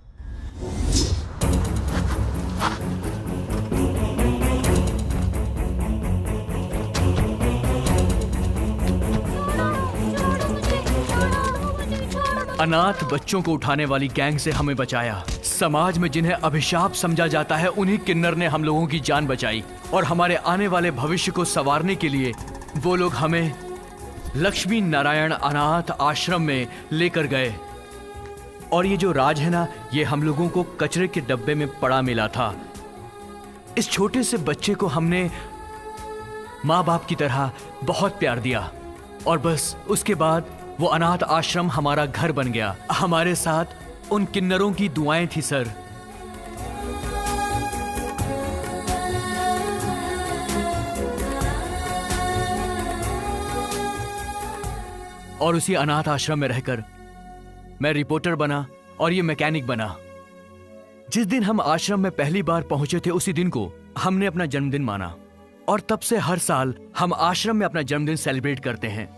अनाथ बच्चों को उठाने वाली गैंग से हमें बचाया। समाज में जिन्हें अभिशाप समझा जाता है, उन्हीं किन्नर ने हम लोगों की जान बचाई और हमारे आने वाले भविष्य को संवारने के लिए वो लोग हमें लक्ष्मी नारायण अनाथ आश्रम में लेकर गए। और ये जो राज है ना, ये हम लोगों को कचरे के डब्बे में पड़ा मिला था। इस छोटे से बच्चे को हमने माँ बाप की तरह बहुत प्यार दिया और बस उसके बाद वो अनाथ आश्रम हमारा घर बन गया। हमारे साथ उन किन्नरों की दुआएं थी सर। और उसी अनाथ आश्रम में रहकर मैं रिपोर्टर बना और ये मैकेनिक बना। जिस दिन हम आश्रम में पहली बार पहुंचे थे उसी दिन को हमने अपना जन्मदिन माना और तब से हर साल हम आश्रम में अपना जन्मदिन सेलिब्रेट करते हैं।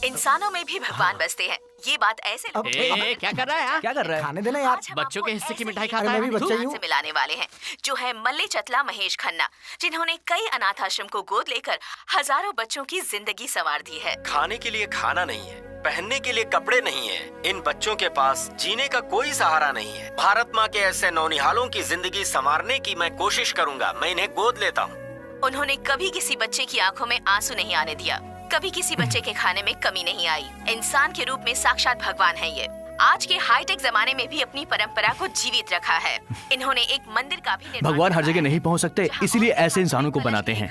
इंसानों में भी भगवान बसते हैं, ये बात ऐसे क्या कर रहा है यार? क्या कर रहा है? खाने देना यार। बच्चों के हिस्से की मिठाई खाता अरे है। मैं भी बच्चा ही हूँ। से मिलाने वाले हैं जो है मल्ले चतला महेश खन्ना, जिन्होंने कई अनाथ आश्रम को गोद लेकर हजारों बच्चों की जिंदगी संवार दी है। खाने के लिए खाना नहीं है, पहनने के लिए कपड़े नहीं है, इन बच्चों के पास जीने का कोई सहारा नहीं है। भारत माँ के ऐसे नौनिहालों की जिंदगी संवारने की मैं कोशिश करूँगा। मैं इन्हें गोद लेता हूँ। उन्होंने कभी किसी बच्चे की आंखों में आंसू नहीं आने दिया, कभी किसी बच्चे के खाने में कमी नहीं आई। इंसान के रूप में साक्षात भगवान है ये। आज के हाईटेक जमाने में भी अपनी परंपरा को जीवित रखा है। इन्होंने एक मंदिर का भी निर्माण भगवान हर जगह नहीं पहुंच सकते, इसीलिए ऐसे इंसानों को बनाते हैं।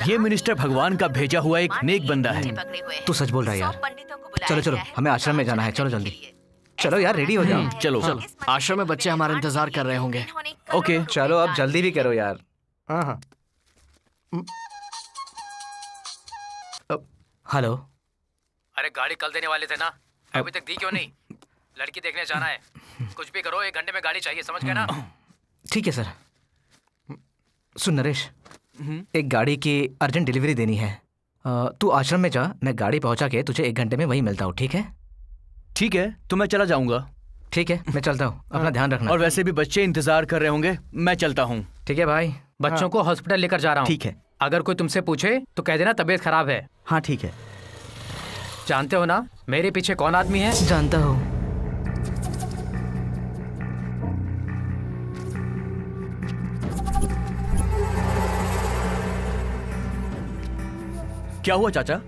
ये मिनिस्टर भगवान का भेजा हुआ एक नेक बंदा है। तू सच बोल रहा है यार। चलो चलो, हमें आश्रम में जाना है। चलो जल्दी चलो यार, रेडी हो जाओ। चलो चलो, आश्रम में बच्चे हमारा इंतजार कर रहे होंगे। ओके चलो अब जल्दी भी करो यार। हाँ। हेलो। अरे गाड़ी कल देने वाले थे ना, अभी तक दी क्यों नहीं? लड़की देखने जाना है, कुछ भी करो, 1 घंटे में गाड़ी चाहिए, समझ गए ना? ठीक है सर। सुन नरेश, एक गाड़ी की अर्जेंट डिलीवरी देनी है। तू आश्रम में जा, मैं गाड़ी पहुंचा के तुझे 1 घंटे में वहीं मिलता हूँ, ठीक है? ठीक है, तो मैं चला जाऊंगा। ठीक है, मैं चलता हूँ, अपना ध्यान रखना। और वैसे भी बच्चे इंतजार कर रहे होंगे, मैं चलता हूँ। ठीक है भाई। बच्चों को हॉस्पिटल लेकर जा रहा हूँ। ठीक है। अगर कोई तुमसे पूछे तो कह देना तबीयत खराब है। हाँ ठीक है। जानते हो ना मेरे पीछे कौन आदमी है? जानता हूँ। क्या हुआ चाचा?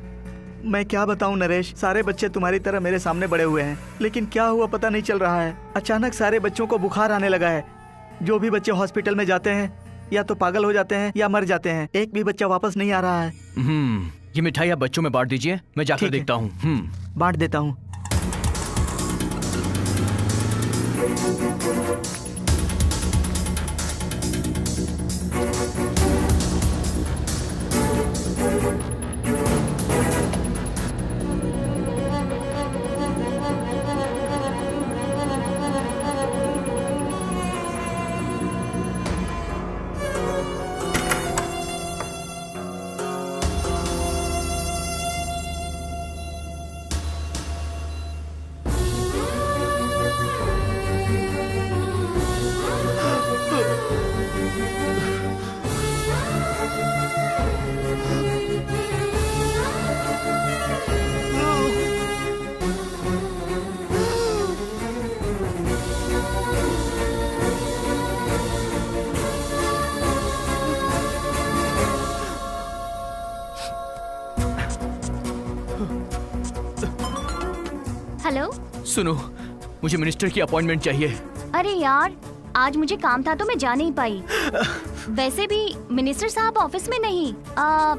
मैं क्या बताऊं नरेश, सारे बच्चे तुम्हारी तरह मेरे सामने बड़े हुए हैं, लेकिन क्या हुआ पता नहीं चल रहा है। अचानक सारे बच्चों को बुखार आने लगा है। जो भी बच्चे हॉस्पिटल में जाते हैं या तो पागल हो जाते हैं या मर जाते हैं। एक भी बच्चा वापस नहीं आ रहा है। ये मिठाई आप बच्चों में बांट दीजिए, मैं जाकर देखता हूँ। बांट देता हूँ। हेलो। सुनो, मुझे मिनिस्टर की अपॉइंटमेंट चाहिए। अरे यार, आज मुझे काम था तो मैं जा नहीं पाई। वैसे भी मिनिस्टर साहब ऑफिस में नहीं,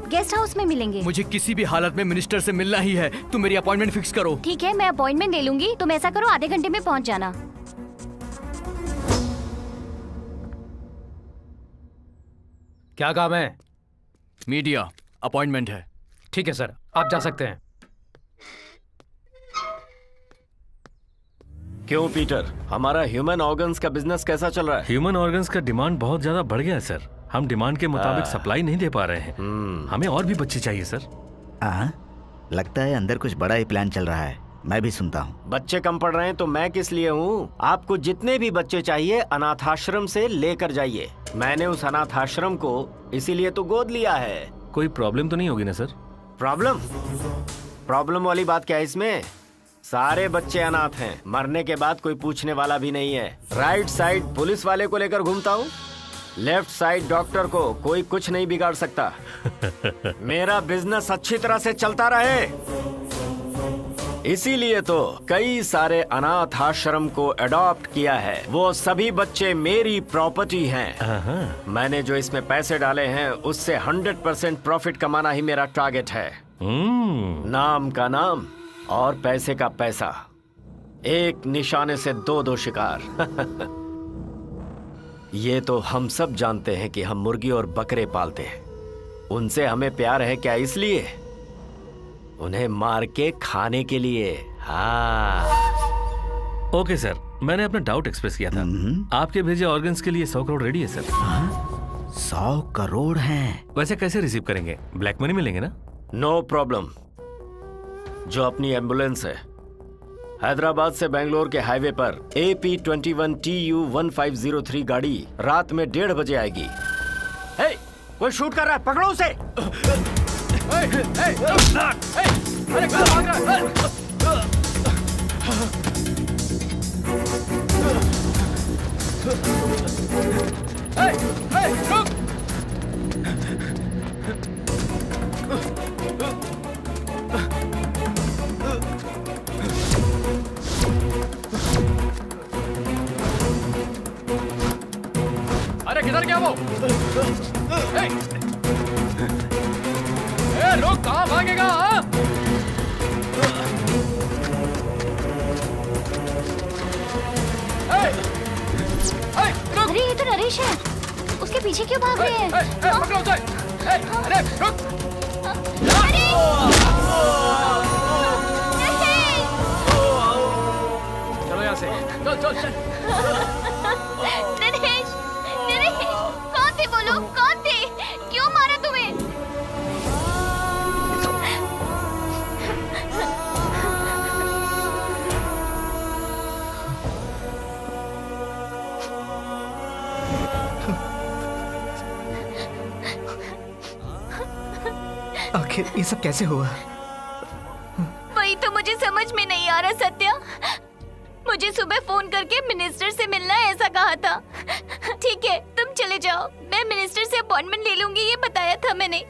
गेस्ट हाउस में मिलेंगे। मुझे किसी भी हालत में मिनिस्टर से मिलना ही है। तुम मेरी अपॉइंटमेंट फिक्स करो। ठीक है, मैं अपॉइंटमेंट ले लूंगी। तुम ऐसा करो, आधे घंटे में पहुंच जाना। क्या काम है? मीडिया अपॉइंटमेंट है। ठीक है सर, आप जा सकते हैं। क्यों पीटर, हमारा ह्यूमन ऑर्गन्स का बिजनेस कैसा चल रहा है? ह्यूमन ऑर्गन्स का डिमांड बहुत ज्यादा बढ़ गया है सर। हम डिमांड के मुताबिक सप्लाई नहीं दे पा रहे हैं। हमें और भी बच्चे चाहिए सर। लगता है अंदर कुछ बड़ा ही प्लान चल रहा है। मैं भी सुनता हूँ। बच्चे कम पड़ रहे हैं तो मैं किस लिए हूँ? आपको जितने भी बच्चे चाहिए अनाथाश्रम से लेकर जाइए। मैंने उस अनाथाश्रम को इसीलिए तो गोद लिया है। कोई प्रॉब्लम तो नहीं होगी ना सर? प्रॉब्लम वाली बात क्या है इसमें? सारे बच्चे अनाथ हैं, मरने के बाद कोई पूछने वाला भी नहीं है। राइट साइड पुलिस वाले को लेकर घूमता हूँ, लेफ्ट साइड डॉक्टर को कोई कुछ नहीं बिगाड़ सकता। मेरा बिजनेस अच्छी तरह से चलता रहे, इसीलिए तो कई सारे अनाथ आश्रम को अडॉप्ट किया है। वो सभी बच्चे मेरी प्रॉपर्टी हैं। मैंने जो इसमें पैसे डाले हैं उससे 100% प्रॉफिट कमाना ही मेरा टारगेट है। नाम का नाम, और पैसे का पैसा, एक निशाने से दो दो शिकार। ये तो हम सब जानते हैं कि हम मुर्गी और बकरे पालते हैं, उनसे हमें प्यार है क्या इसलिए? उन्हें मार के खाने के लिए। हाँ। ओके सर, मैंने अपना डाउट एक्सप्रेस किया था। आपके भेजे ऑर्गन्स के लिए 100 करोड़ रेडी है सर। 100 करोड़ हैं? वैसे कैसे रिसीव करेंगे? ब्लैक मनी मिलेंगे ना? No problem. जो अपनी एम्बुलेंस है, हैदराबाद से बेंगलोर के हाईवे पर AP21TU1503 गाड़ी रात में 1:30 बजे आएगी। हे, कोई शूट कर रहा है, पकड़ो उसे। अरे कहाँ भाग रहा है? रुक! अरे किधर गया वो? रुक, कहाँ भागेगा? अरे ये तो नरेश है, उसके पीछे क्यों भाग रहे हैं? पकड़ो उसे! अरे रुक! चलो यहाँ से, चल चल चल। नरेश, नरेश, कौन थे वो लोग? कौन थे? क्यों मारा तुम्हें? आखिर ये सब कैसे हुआ? वही तो मुझे समझ में नहीं आ रहा सत्या। मुझे सुबह फोन करके मिनिस्टर से मिलना है ऐसा कहा था। ठीक है, तुम चले जाओ, मैं मिनिस्टर से अपॉइंटमेंट ले लूंगी, ये बताया था मैंने।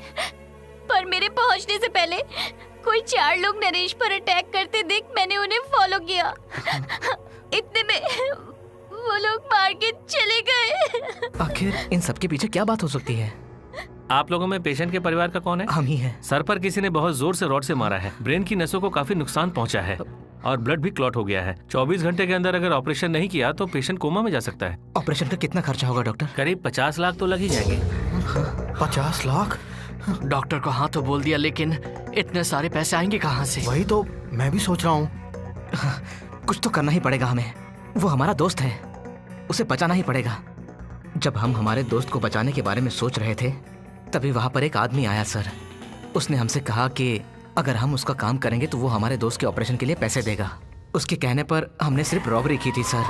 पर मेरे पहुंचने से पहले कोई 4 लोग नरेश पर अटैक करते देख मैंने उन्हें फॉलो किया। इतने में वो लोग मार के चले गए। आखिर इन सब के पीछे क्या बात हो सकती है? आप लोगों में पेशेंट के परिवार का कौन है? हम ही हैं। सर पर किसी ने बहुत जोर से रॉड से मारा है, ब्रेन की नसों को काफी नुकसान पहुंचा है और ब्लड भी क्लॉट हो गया है। 24 घंटे के अंदर अगर ऑपरेशन नहीं किया तो पेशेंट कोमा में जा सकता है। ऑपरेशन का कितना खर्चा होगा डॉक्टर? करीब 50 लाख तो लग ही जाएंगे। 50 लाख? डॉक्टर को हाँ तो बोल दिया, लेकिन इतने सारे पैसे आएंगे कहाँ से? वही तो मैं भी सोच रहा हूँ। कुछ तो करना ही पड़ेगा हमें। वो हमारा दोस्त है, उसे बचाना ही पड़ेगा। जब हम हमारे दोस्त को बचाने के बारे में सोच रहे थे तभी वहां पर एक आदमी आया सर। उसने हमसे कहा कि अगर हम उसका काम करेंगे तो वो हमारे दोस्त के ऑपरेशन के लिए पैसे देगा। उसके कहने पर हमने सिर्फ रॉबरी की थी सर,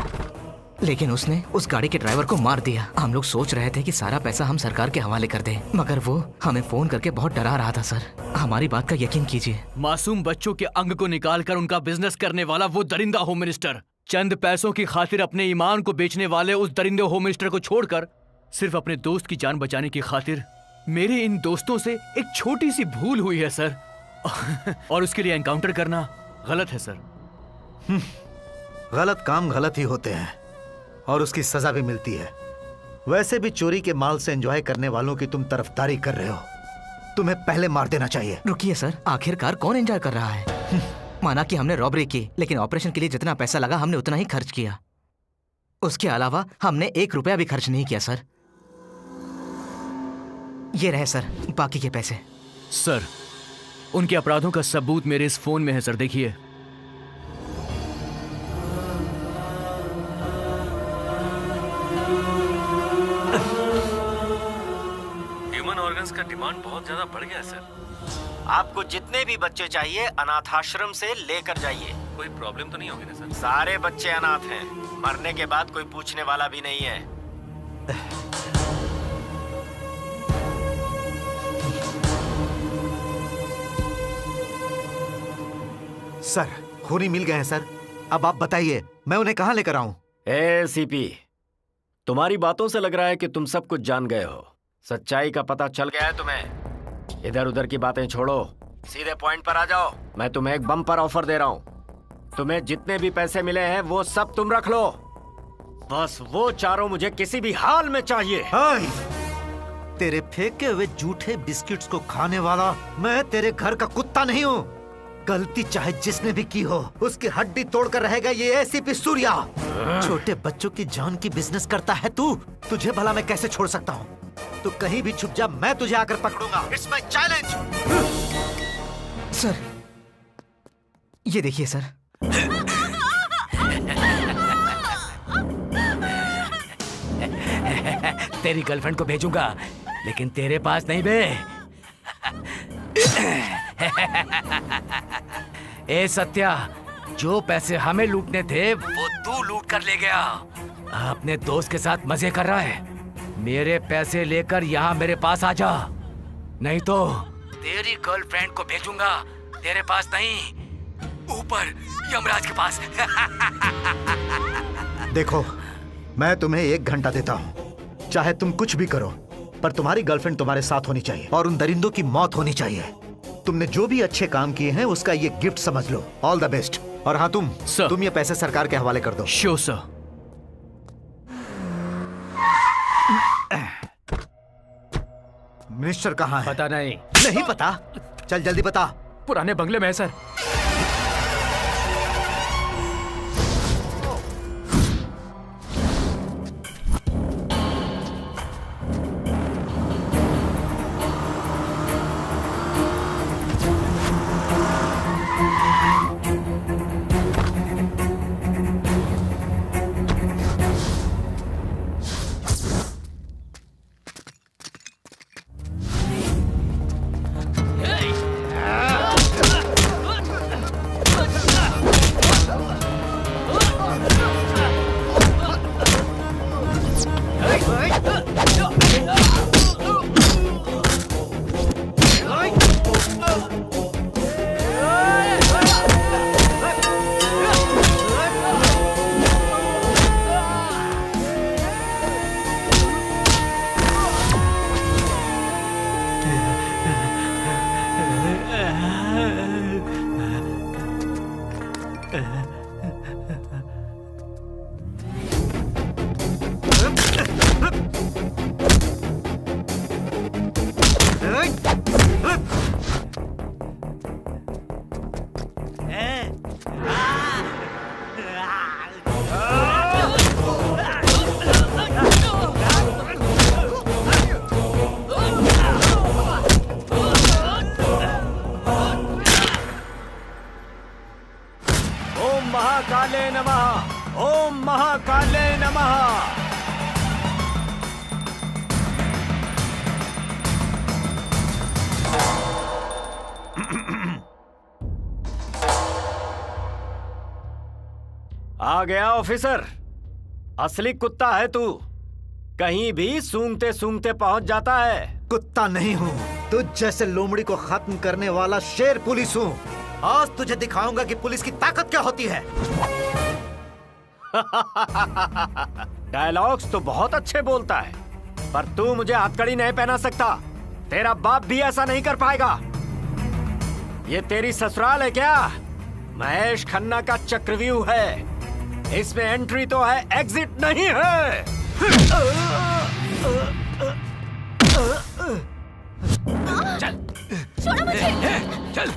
लेकिन उसने उस गाड़ी के ड्राइवर को मार दिया। हम लोग सोच रहे थे कि सारा पैसा हम सरकार के हवाले कर दें, मगर वो हमें फोन करके बहुत डरा रहा था सर। हमारी बात का यकीन कीजिए। मासूम बच्चों के अंग को निकालकर उनका बिजनेस करने वाला वो दरिंदा होम मिनिस्टर, चंद पैसों की खातिर अपने ईमान को बेचने वाले उस दरिंदे होम मिनिस्टर को छोड़कर सिर्फ अपने दोस्त की जान बचाने की खातिर मेरे इन दोस्तों से एक छोटी सी भूल हुई है सर। और उसके लिए एनकाउंटर करना गलत है सर। गलत काम गलत ही होते हैं और उसकी सजा भी मिलती है। वैसे भी चोरी के माल से एंजॉय करने वालों की तुम तरफदारी कर रहे हो, तुम्हें पहले मार देना चाहिए। रुकिए सर, आखिरकार कौन एंजॉय कर रहा है? माना कि हमने रॉबरी की, लेकिन ऑपरेशन के लिए जितना पैसा लगा हमने उतना ही खर्च किया। उसके अलावा हमने 1 रुपया भी खर्च नहीं किया सर। ये रहे सर बाकी के पैसे। सर, उनके अपराधों का सबूत मेरे इस फोन में है सर, देखिए। ह्यूमन ऑर्गन्स का डिमांड बहुत ज्यादा बढ़ गया है सर। आपको जितने भी बच्चे चाहिए अनाथाश्रम से लेकर जाइए। कोई प्रॉब्लम तो नहीं होगी ना सर? सारे बच्चे अनाथ हैं, मरने के बाद कोई पूछने वाला भी नहीं है। सर, खूनी मिल गए हैं सर। अब आप बताइए मैं उन्हें कहां लेकर आऊं? एसीपी, तुम्हारी बातों से लग रहा है कि तुम सब कुछ जान गए हो। सच्चाई का पता चल गया है तुम्हें। इधर उधर की बातें छोड़ो, सीधे पॉइंट पर आ जाओ। मैं तुम्हें एक बम्पर ऑफर दे रहा हूँ। तुम्हें जितने भी पैसे मिले हैं वो सब तुम रख लो, बस वो चारों मुझे किसी भी हाल में चाहिए। तेरे फेंके हुए जूठे बिस्किट्स को खाने वाला मैं तेरे घर का कुत्ता नहीं हूँ। गलती चाहे जिसने भी की हो, उसकी हड्डी तोड़कर रहेगा ये एसीपी सूर्या। छोटे बच्चों की जान की बिजनेस करता है तू। तुझे भला मैं कैसे छोड़ सकता हूँ? तू कहीं भी छुप जा, मैं तुझे आकर पकड़ूंगा। It's my challenge. सर, ये देखिए सर। तेरी गर्लफ्रेंड को भेजूंगा, लेकिन तेरे पास नहीं बे। ए सत्या, जो पैसे हमें लूटने थे वो तू लूट कर ले गया। अपने दोस्त के साथ मजे कर रहा है। मेरे पैसे लेकर यहाँ मेरे पास आ जा, नहीं तो तेरी गर्लफ्रेंड को भेजूंगा तेरे पास नहीं, ऊपर यमराज के पास। देखो, मैं तुम्हें 1 घंटा देता हूँ, चाहे तुम कुछ भी करो, पर तुम्हारी गर्लफ्रेंड तुम्हारे साथ होनी चाहिए और उन दरिंदों की मौत होनी चाहिए। तुमने जो भी अच्छे काम किए हैं उसका ये गिफ्ट समझ लो। All the best. और हाँ, तुम ये पैसे सरकार के हवाले कर दो। Sure sir. मिनिस्टर कहाँ है? पता नहीं। नहीं पता? चल जल्दी बता। पुराने बंगले में है सर। महाकाले नमः। ओम महाकाले नमः। आ गया ऑफिसर। असली कुत्ता है तू, कहीं भी सूंघते सूंघते पहुंच जाता है। कुत्ता नहीं हूँ, तुझ जैसे लोमड़ी को खत्म करने वाला शेर पुलिस हूँ। आज तुझे दिखाऊंगा कि पुलिस की ताकत क्या होती है। डायलॉग्स तो बहुत अच्छे बोलता है, पर तू मुझे हथकड़ी नहीं पहना सकता। तेरा बाप भी ऐसा नहीं कर पाएगा। ये तेरी ससुराल है क्या? महेश खन्ना का चक्रव्यूह है, इसमें एंट्री तो है, एग्जिट नहीं है। चल, छोड़ो मुझे। चल।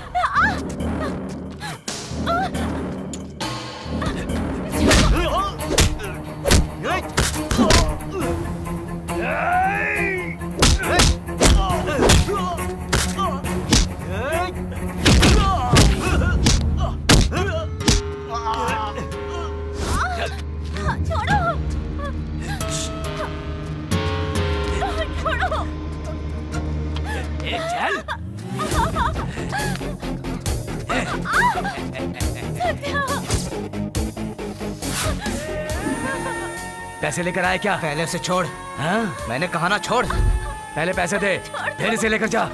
पैसे लेकर आए क्या? पहले से छोड़। हाँ? मैंने कहा ना छोड़। पहले पैसे दे, फिर इसे लेकर जा।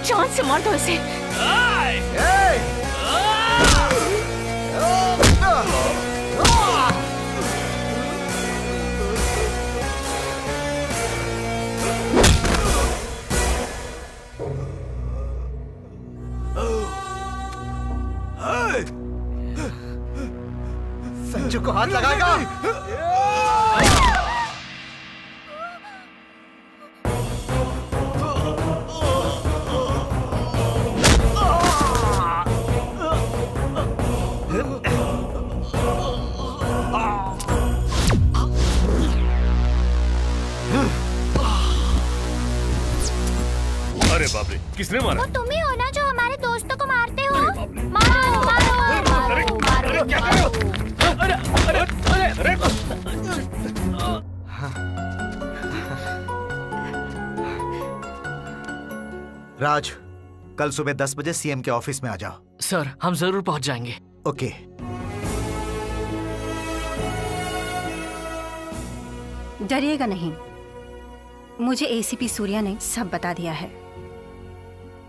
जान से मार दो इसे। संजू को हाथ लगाएगा। अरे बाप रे, किसने मारा? वो तुम ही हो ना जो हमारे दोस्तों को मारते हो? मारो मारो मारो क्या कर रहे हो? राज, कल सुबह 10 बजे सीएम के ऑफिस में आ जाओ। सर, हम जरूर पहुंच जाएंगे। ओके। डरिएगा नहीं, मुझे एसीपी सूर्या ने सब बता दिया है।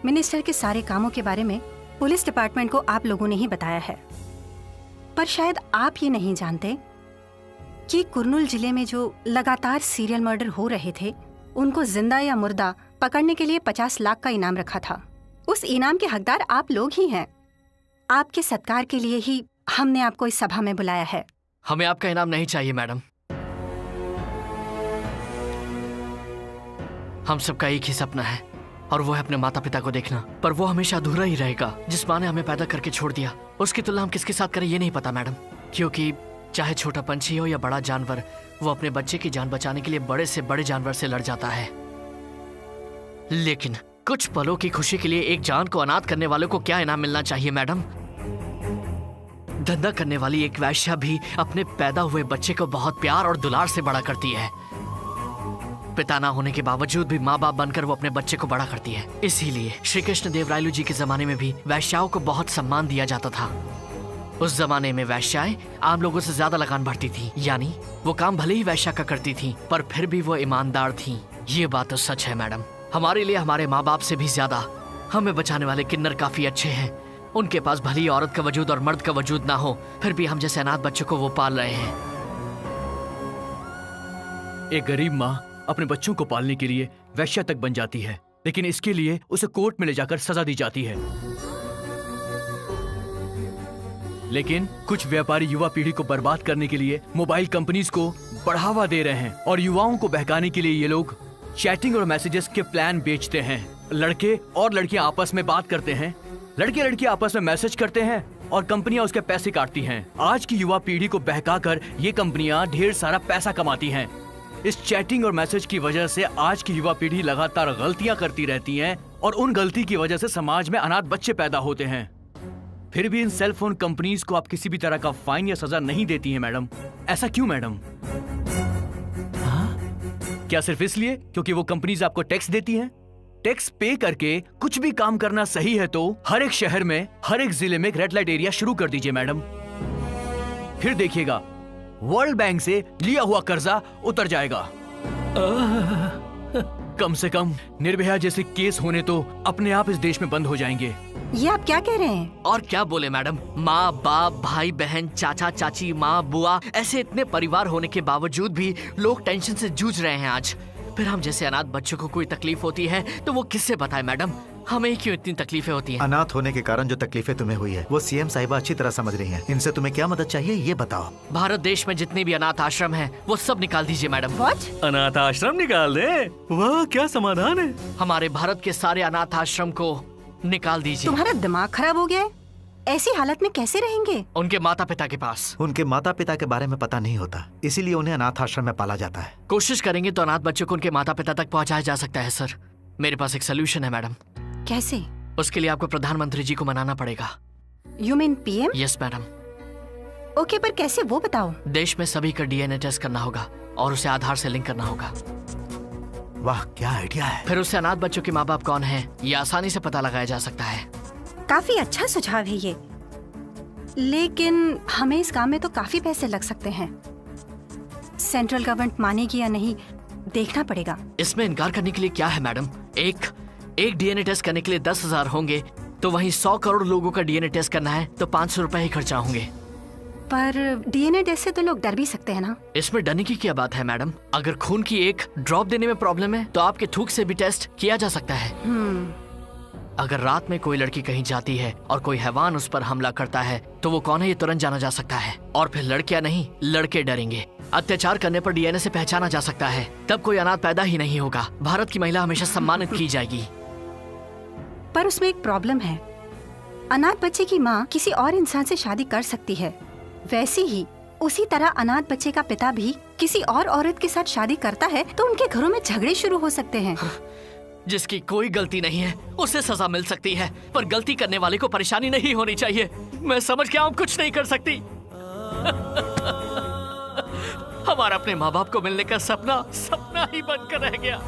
मिनिस्टर के सारे कामों के बारे में पुलिस डिपार्टमेंट को आप लोगों ने ही बताया है। पर शायद आप ये नहीं जानते कि कुर्नूल जिले में जो लगातार सीरियल मर्डर हो रहे थे, उनको जिंदा या मुर्दा पकड़ने के लिए 50 लाख का इनाम रखा था। उस इनाम के हकदार आप लोग ही हैं। आपके सत्कार के लिए ही हमने आपको इस सभा में बुलाया है। हमें आपका इनाम नहीं चाहिए मैडम। हम सबका एक ही सपना है और वो है अपने माता पिता को देखना, पर वो हमेशा अधूरा ही रहेगा। जिस माँ ने हमें पैदा करके छोड़ दिया, उसकी तुलना हम किसके साथ करें ये नहीं पता मैडम। क्योंकि चाहे छोटा पंछी हो या बड़ा जानवर, वो अपने बच्चे की जान बचाने के लिए बड़े से बड़े जानवर से लड़ जाता है। लेकिन कुछ पलों की खुशी के लिए एक जान को अनाथ करने वालों को क्या इनाम मिलना चाहिए मैडम? धंधा करने वाली एक वैश्या भी अपने पैदा हुए बच्चे को बहुत प्यार और दुलार से बड़ा करती है। पिता ना होने के बावजूद भी माँ बाप बनकर वो अपने बच्चे को बड़ा करती है। इसीलिए श्री कृष्ण देवरायलु जी के जमाने में भी वैश्याओं को बहुत सम्मान दिया जाता था। उस जमाने में वैश्याएं आम लोगों से ज्यादा लगान भरती थी, यानी वो काम भले ही वैश्या का करती थी, पर फिर भी वो ईमानदार थी। ये बात तो सच है मैडम। हमारे लिए हमारे माँ बाप से भी ज्यादा हमें बचाने वाले किन्नर काफी अच्छे हैं। उनके पास भली औरत का वजूद और मर्द का वजूद ना हो, फिर भी हम जैसे अनाथ बच्चों को वो पाल रहे हैं। एक गरीब माँ अपने बच्चों को पालने के लिए वैश्या तक बन जाती है, लेकिन इसके लिए उसे कोर्ट में ले जाकर सजा दी जाती है। लेकिन कुछ व्यापारी युवा पीढ़ी को बर्बाद करने के लिए मोबाइल कंपनीज को बढ़ावा दे रहे हैं और युवाओं को बहकाने के लिए ये लोग चैटिंग और मैसेजेस के प्लान बेचते हैं। लड़के और लड़कियां आपस में बात करते हैं, लड़के लड़कियां आपस में मैसेज करते हैं और कंपनियां उसके पैसे काटती हैं। आज की युवा पीढ़ी को बहकाकर ये कंपनियां ढेर सारा पैसा कमाती हैं। इस चैटिंग और मैसेज की वजह से आज की युवा पीढ़ी लगातार गलतियां करती रहती है और उन गलती की वजह से समाज में अनाथ बच्चे पैदा होते हैं। फिर भी इन सेल फोन कंपनीज को आप किसी भी तरह का फाइन या सजा नहीं देती हैं मैडम। ऐसा क्यों मैडम? क्या सिर्फ इसलिए क्योंकि वो कंपनीज आपको टैक्स देती हैं? टैक्स पे करके कुछ भी काम करना सही है तो हर एक शहर में, हर एक जिले में एक रेड लाइट एरिया शुरू कर दीजिए मैडम। फिर देखिएगा वर्ल्ड बैंक से लिया हुआ कर्जा उतर जाएगा। कम से कम निर्भया जैसे केस होने तो अपने आप इस देश में बंद हो जाएंगे। ये आप क्या कह रहे हैं? और क्या बोले मैडम, माँ बाप, भाई बहन, चाचा चाची, माँ बुआ, ऐसे इतने परिवार होने के बावजूद भी लोग टेंशन से जूझ रहे हैं आज। फिर हम जैसे अनाथ बच्चों को कोई तकलीफ होती है तो वो किससे बताए मैडम? हमें क्यों इतनी तकलीफें होती हैं? अनाथ होने के कारण जो तकलीफें तुम्हें हुई है वो सीएम साहिबा अच्छी तरह समझ रही हैं। इनसे तुम्हें क्या मदद चाहिए ये बताओ। भारत देश में जितने भी अनाथ आश्रम हैं वो सब निकाल दीजिए मैडम। अनाथ आश्रम निकाल दे? वाह क्या समाधान है। हमारे भारत के सारे अनाथ आश्रम को निकाल दीजिए। तुम्हारा दिमाग खराब हो गया है? ऐसी हालत में कैसे रहेंगे? उनके माता पिता के पास। उनके माता पिता के बारे में पता नहीं होता, इसीलिए उन्हें अनाथ आश्रम में पाला जाता है। कोशिश करेंगे तो अनाथ बच्चों को उनके माता पिता तक पहुंचाया जा सकता है सर। मेरे पास एक सोल्यूशन है मैडम। कैसे? उसके लिए आपको प्रधानमंत्री जी को मनाना पड़ेगा। You mean PM? Yes madam. Okay, पर कैसे वो बताओ। देश में सभी का डीएनए टेस्ट करना होगा और उसे आधार से लिंक करना होगा। वाह, क्या आइडिया है। फिर उससे अनाथ बच्चों के माँ बाप कौन है ये आसानी से पता लगाया जा सकता है। काफी अच्छा सुझाव है ये, लेकिन हमें इस काम में तो काफी पैसे लग सकते हैं। सेंट्रल गवर्नमेंट मानेगी या नहीं देखना पड़ेगा। इसमें इनकार करने के लिए क्या है मैडम? एक डीएनए टेस्ट करने के लिए 10,000 होंगे, तो वहीं 100 करोड़ लोगों का डीएनए टेस्ट करना है तो 500 रुपए ही खर्चा होंगे। पर डीएनए टेस्ट से तो लोग डर भी सकते हैं ना। इसमें डरने की क्या बात है मैडम? अगर खून की एक ड्रॉप देने में प्रॉब्लम है तो आपके थूक से भी टेस्ट किया जा सकता है। अगर रात में कोई लड़की कहीं जाती है और कोई हैवान उस पर हमला करता है तो वो कौन है ये तुरंत जाना जा सकता है। और फिर लड़कियां नहीं, लड़के डरेंगे। अत्याचार करने पर डीएनए से पहचाना जा सकता है, तब कोई अनाथ पैदा ही नहीं होगा। भारत की महिला हमेशा सम्मानित की जाएगी। पर उसमें एक प्रॉब्लम है। अनाथ बच्चे की माँ किसी और इंसान से शादी कर सकती है, वैसे ही उसी तरह अनाथ बच्चे का पिता भी किसी और औरत के साथ शादी करता है तो उनके घरों में झगड़े शुरू हो सकते हैं। जिसकी कोई गलती नहीं है उसे सजा मिल सकती है, पर गलती करने वाले को परेशानी नहीं होनी चाहिए। मैं समझ गया हूँ, कुछ नहीं कर सकती। हमारा अपने माँ बाप को मिलने का सपना ही बनकर रह गया।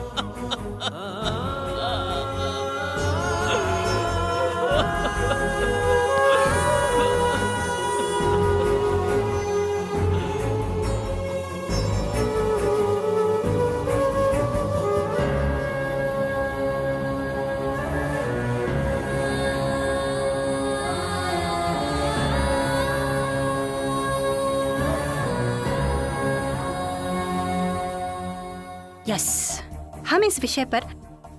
यस, हम इस विषय पर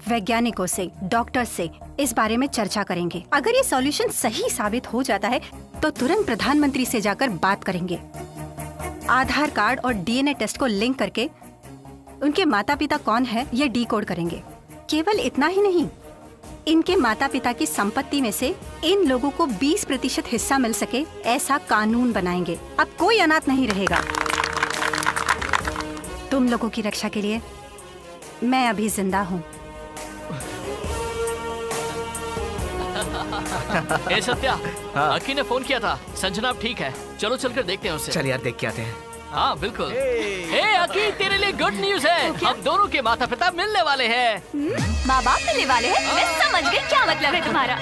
वैज्ञानिकों से, डॉक्टर से इस बारे में चर्चा करेंगे। अगर ये सॉल्यूशन सही साबित हो जाता है तो तुरंत प्रधानमंत्री से जाकर बात करेंगे। आधार कार्ड और डीएनए टेस्ट को लिंक करके उनके माता पिता कौन है ये डिकोड करेंगे। केवल इतना ही नहीं, इनके माता पिता की संपत्ति में से इन लोगों को 20% हिस्सा मिल सके ऐसा कानून बनाएंगे। अब कोई अनाथ नहीं रहेगा। तुम लोगों की रक्षा के लिए मैं अभी जिंदा हूँ। ए सत्या, अकी ने फोन किया था। संजना अब ठीक है, चलो चलकर देखते हैं उससे। चल यार, देख के आते हैं। हाँ बिल्कुल। ए अकी, तेरे लिए गुड न्यूज है। हम दोनों के माता पिता मिलने वाले हैं। माँ बाप मिलने वाले हैं? मैं समझ गई क्या मतलब है तुम्हारा।